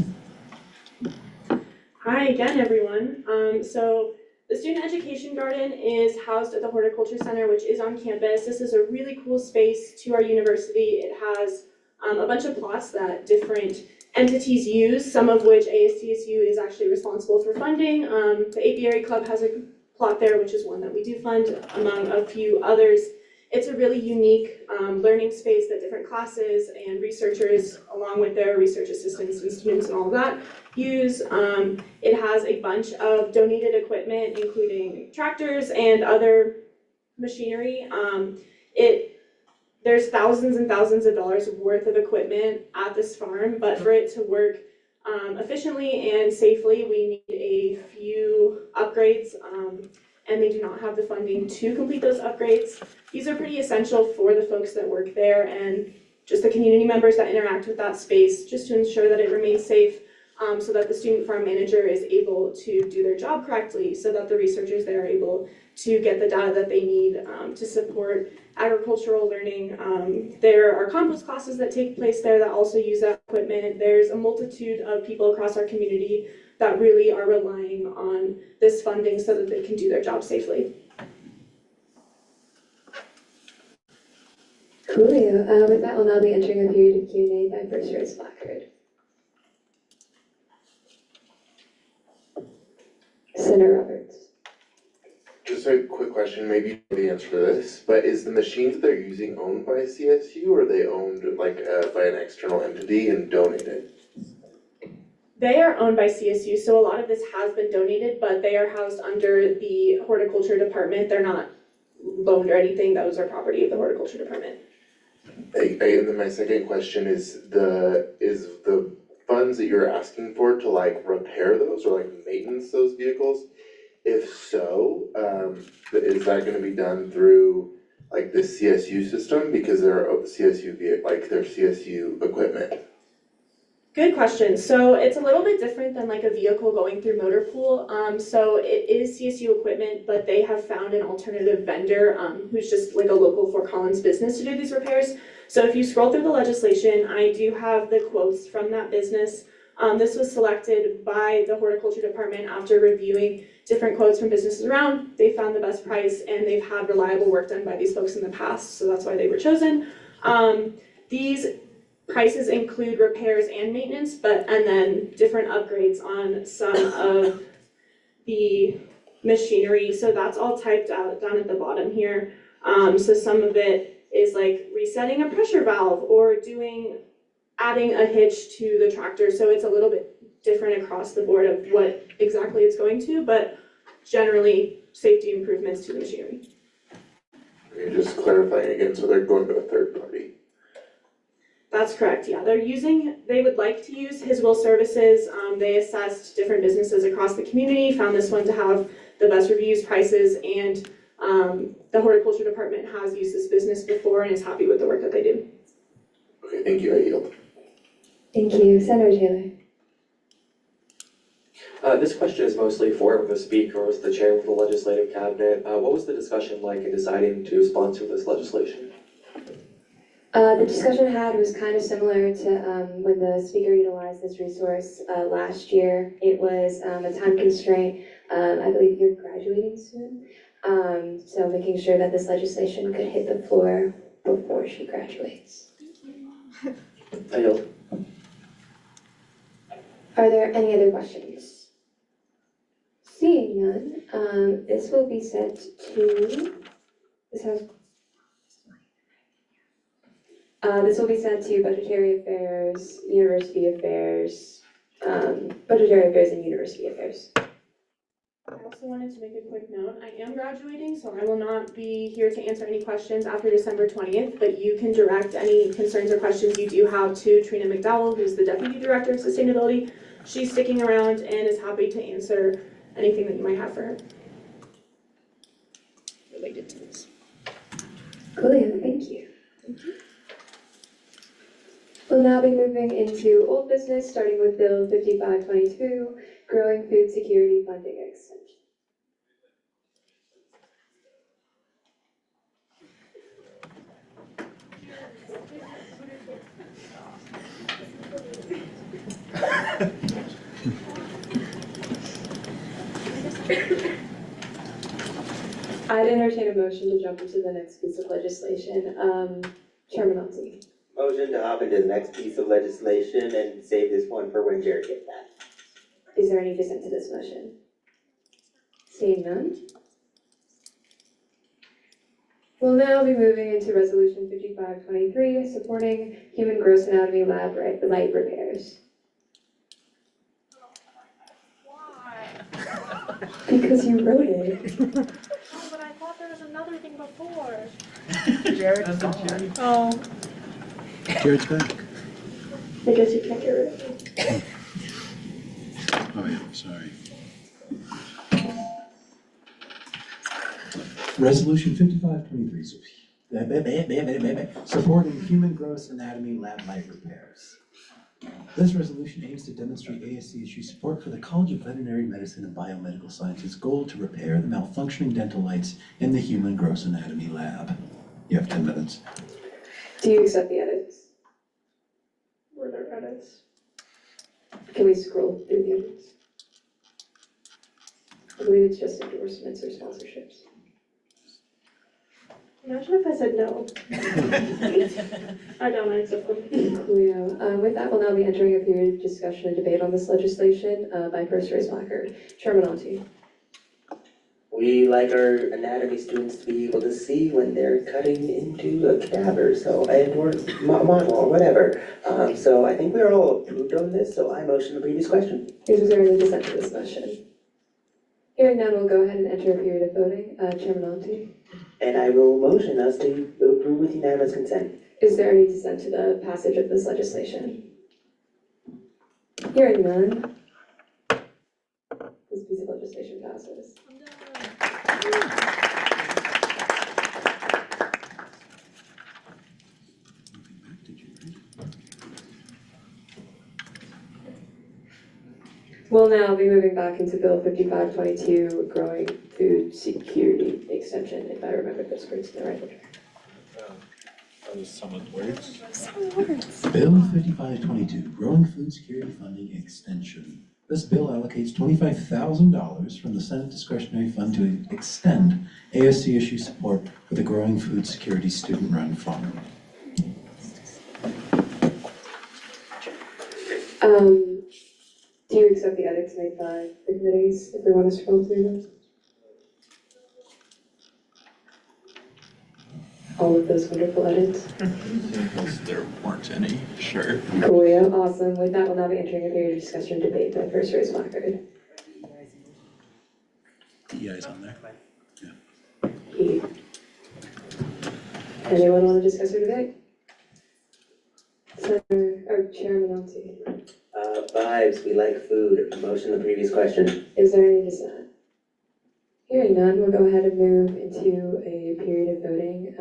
Hi again, everyone. So the Student Education Garden is housed at the Horticulture Center, which is on campus. This is a really cool space to our university. It has a bunch of plots that different entities use, some of which ASCSU is actually responsible for funding. The Apiary Club has a plot there, which is one that we do fund, among a few others. It's a really unique learning space that different classes and researchers, along with their research assistants and students and all of that, use. It has a bunch of donated equipment, including tractors and other machinery. There's thousands and thousands of dollars worth of equipment at this farm, but for it to work efficiently and safely, we need a few upgrades, and they do not have the funding to complete those upgrades. These are pretty essential for the folks that work there and just the community members that interact with that space, just to ensure that it remains safe, so that the student farm manager is able to do their job correctly, so that the researchers there are able to get the data that they need to support agricultural learning. There are compost classes that take place there that also use that equipment. There's a multitude of people across our community that really are relying on this funding so that they can do their job safely. Julio, with that, we'll now be entering a period of Q&A by First Rose Blackard. Senator Roberts. Just a quick question, maybe you know the answer to this, but is the machines that they're using owned by CSU, or are they owned like by an external entity and donated? They are owned by CSU, so a lot of this has been donated, but they are housed under the horticulture department. They're not loaned or anything. Those are property of the horticulture department. And then my second question is the funds that you're asking for to like repair those or like maintenance those vehicles? If so, is that gonna be done through like the CSU system because they're CSU equipment? Good question. So it's a little bit different than like a vehicle going through motor pool. So it is CSU equipment, but they have found an alternative vendor who's just like a local Fort Collins business to do these repairs. So if you scroll through the legislation, I do have the quotes from that business This was selected by the horticulture department after reviewing different quotes from businesses around. They found the best price and they've had reliable work done by these folks in the past, so that's why they were chosen. These prices include repairs and maintenance, and then different upgrades on some of the machinery. So that's all typed out down at the bottom here. So some of it is like resetting a pressure valve or adding a hitch to the tractor. So it's a little bit different across the board of what exactly it's going to, but generally safety improvements to the machinery. Okay, just clarifying again, so they're going to a third party. That's correct, yeah. They would like to use His Will Services. They assessed different businesses across the community, found this one to have the best reviews, prices, and the horticulture department has used this business before and is happy with the work that they do. Okay, thank you, I yield. Thank you. Senator Taylor. This question is mostly for the speaker or the chair of the legislative cabinet. What was the discussion like in deciding to sponsor this legislation? The discussion had was kind of similar to when the speaker utilized this resource last year. It was a time constraint. I believe you're graduating soon. So making sure that this legislation could hit the floor before she graduates. I yield. Are there any other questions? Seeing none, this will be sent to, this will be sent to Budgetary Affairs, University Affairs, Budgetary Affairs and University Affairs. I also wanted to make a quick note. I am graduating, so I will not be here to answer any questions after December 20th, but you can direct any concerns or questions you do have to Trina McDowell, who's the Deputy Director of Sustainability. She's sticking around and is happy to answer anything that you might have for her related to this. Coolio, thank you. We'll now be moving into old business, starting with Bill 5522, Growing Food Security Funding Extension. I'd entertain a motion to jump into the next piece of legislation. Chairman Altsey. Motion to hop into the next piece of legislation and save this one for when Jared gets back. Is there any dissent to this motion? Seeing none. We'll now be moving into Resolution 5523, supporting Human Gross Anatomy Lab light repairs. Because you wrote it. Oh, but I thought there was another thing before. Jared. Oh. Jared's back. I guess you can't get rid of it. Oh yeah, sorry. Resolution 5523, supporting Human Gross Anatomy Lab light repairs. This resolution aims to demonstrate ASCSU support for the College of Veterinary Medicine and Biomedical Sciences' goal to repair the malfunctioning dental lights in the Human Gross Anatomy Lab. You have 10 minutes. Do you accept the edits? Were there edits? Can we scroll through the edits? I believe it's just endorsements or sponsorships. Imagine if I said no. I don't accept them. Coolio. With that, we'll now be entering a period of discussion and debate on this legislation by first raised placard. Chairman Altsey. We like our anatomy students to be able to see when they're cutting into a cadaver, or model or whatever. So I think we're all approved on this, so I motion the previous question. Is there any dissent to this motion? Hearing none, we'll go ahead and enter a period of voting. Chairman Altsey. And I will motion us to approve with unanimous consent. Is there any dissent to the passage of this legislation? Hearing none, this piece of legislation passes. We'll now be moving back into Bill 5522, Growing Food Security Extension, if I remember those words in the right order. Some words. Bill 5522, Growing Food Security Funding Extension. This bill allocates $25,000 from the Senate Discretionary Fund to extend ASCSU support for the Growing Food Security Student Run Fund. Do you accept the edits made by the committees, if we want to scroll through them? All of those wonderful edits? Because there weren't any, sure. Cool, yeah, awesome. With that, we'll now be entering a period of discussion and debate for the first raised placard. TEI's on there. E. Anyone want to discuss or debate? Senator, or Chairman Altsey. Vibes, we like food. Motion the previous question. Is there any dissent? Hearing none, we'll go ahead and move into a period of voting.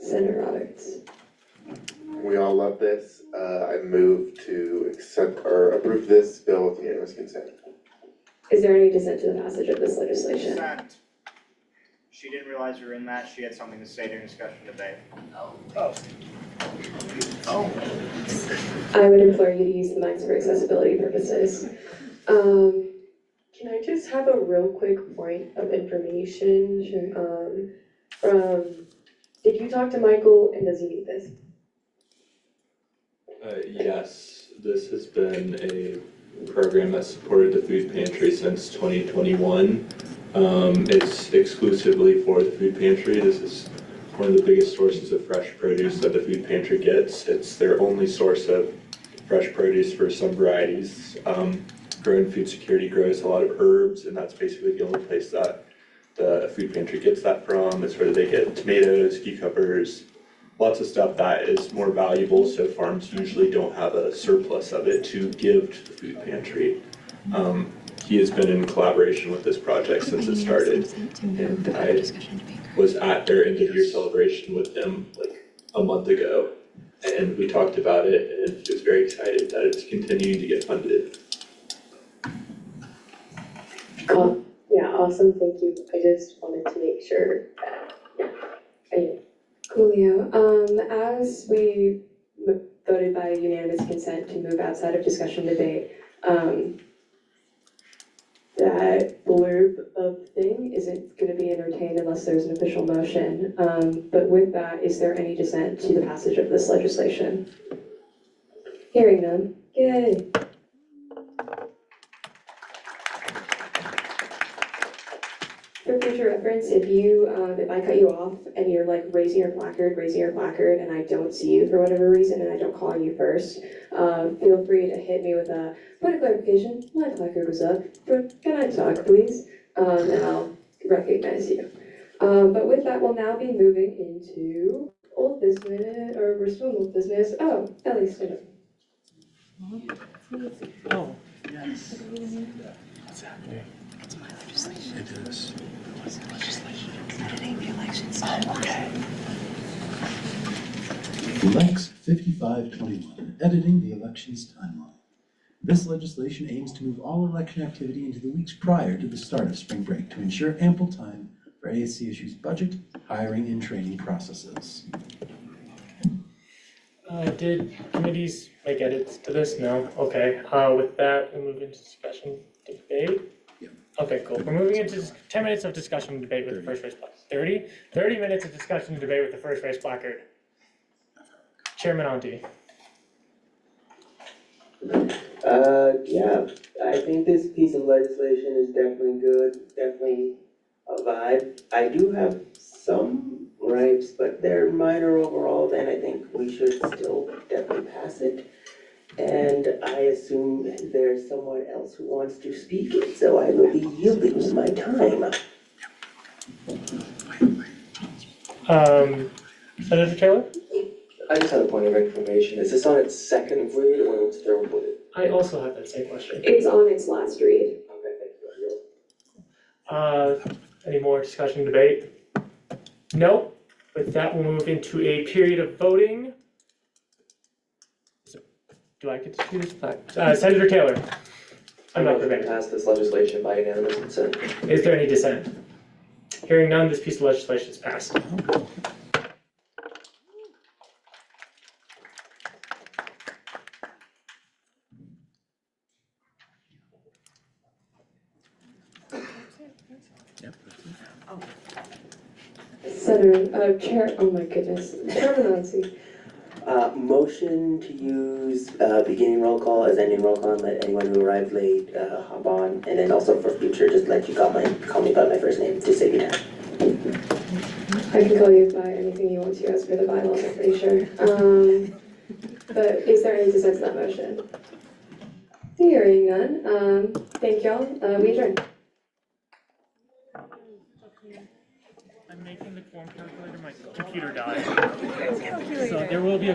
Senator Roberts. We all love this. I move to accept or approve this bill with unanimous consent. Is there any dissent to the passage of this legislation? Consent. She didn't realize we were in that. She had something to say during discussion debate. I would implore you to use the mics for accessibility purposes. Can I just have a real quick point of information? Did you talk to Michael and does he need this? Yes, this has been a program that supported the food pantry since 2021. It's exclusively for the food pantry. This is one of the biggest sources of fresh produce that the food pantry gets. It's their only source of fresh produce for some varieties. Growing Food Security grows a lot of herbs, and that's basically the only place that the food pantry gets that from. It's where they get tomatoes, cucumbers, lots of stuff that is more valuable, so farms usually don't have a surplus of it to give to the food pantry. He has been in collaboration with this project since it started, and I was at their end of year celebration with him like a month ago, and we talked about it, and he was very excited that it's continuing to get funded. Cool. Yeah, awesome, thank you. I just wanted to make sure that, Coolio. As we voted by unanimous consent to move outside of discussion debate, that blurb of thing isn't gonna be entertained unless there's an official motion. But with that, is there any dissent to the passage of this legislation? Hearing none, yay. For future reference, if I cut you off and you're like raising your placard, and I don't see you for whatever reason and I don't call on you first, feel free to hit me with a point of clarification, my placard was up, but can I talk please? And I'll recognize you. But with that, we'll now be moving into old business, or we're still in old business. Oh, Ellie, stand up. Oh, yes. What's happening? It's my legislation. It is. What's the legislation? Editing the elections. Okay. Lex 5521, editing the elections timeline. This legislation aims to move all election activity into the weeks prior to the start of spring break to ensure ample time for ASCSU's budget, hiring, and training processes. Did committees make edits to this? No? Okay, with that, we move into discussion debate. Yeah. Okay, cool. We're moving into 10 minutes of discussion and debate with the first raised placard. 30 minutes of discussion and debate with the first raised placard. Chairman Onti. Yeah, I think this piece of legislation is definitely good, definitely a vibe. I do have some gripes, but they're minor overall, then I think we should still definitely pass it. And I assume there's someone else who wants to speak, so I will be yielding my time. Senator Taylor? I just had a point of information. Is this on its second read or its third read? I also have that same question. It's on its last read. Okay, thank you. Any more discussion debate? No. With that, we'll move into a period of voting. Do I get to do this? Senator Taylor? I'm not prepared. Pass this legislation by unanimous consent. Is there any dissent? Hearing none, this piece of legislation is passed. Chair, oh my goodness, Chairman Nancy. Motion to use, beginning roll call as ending roll call, and let anyone who arrived late, hop on, and then also for future, just let you call me by my first name to save you time. I can call you by anything you want to as per the bylaws, I'm pretty sure. But is there any dissent to that motion? Hearing none, thank y'all, we adjourn. I'm making the form calculator, my computer died. So there will be a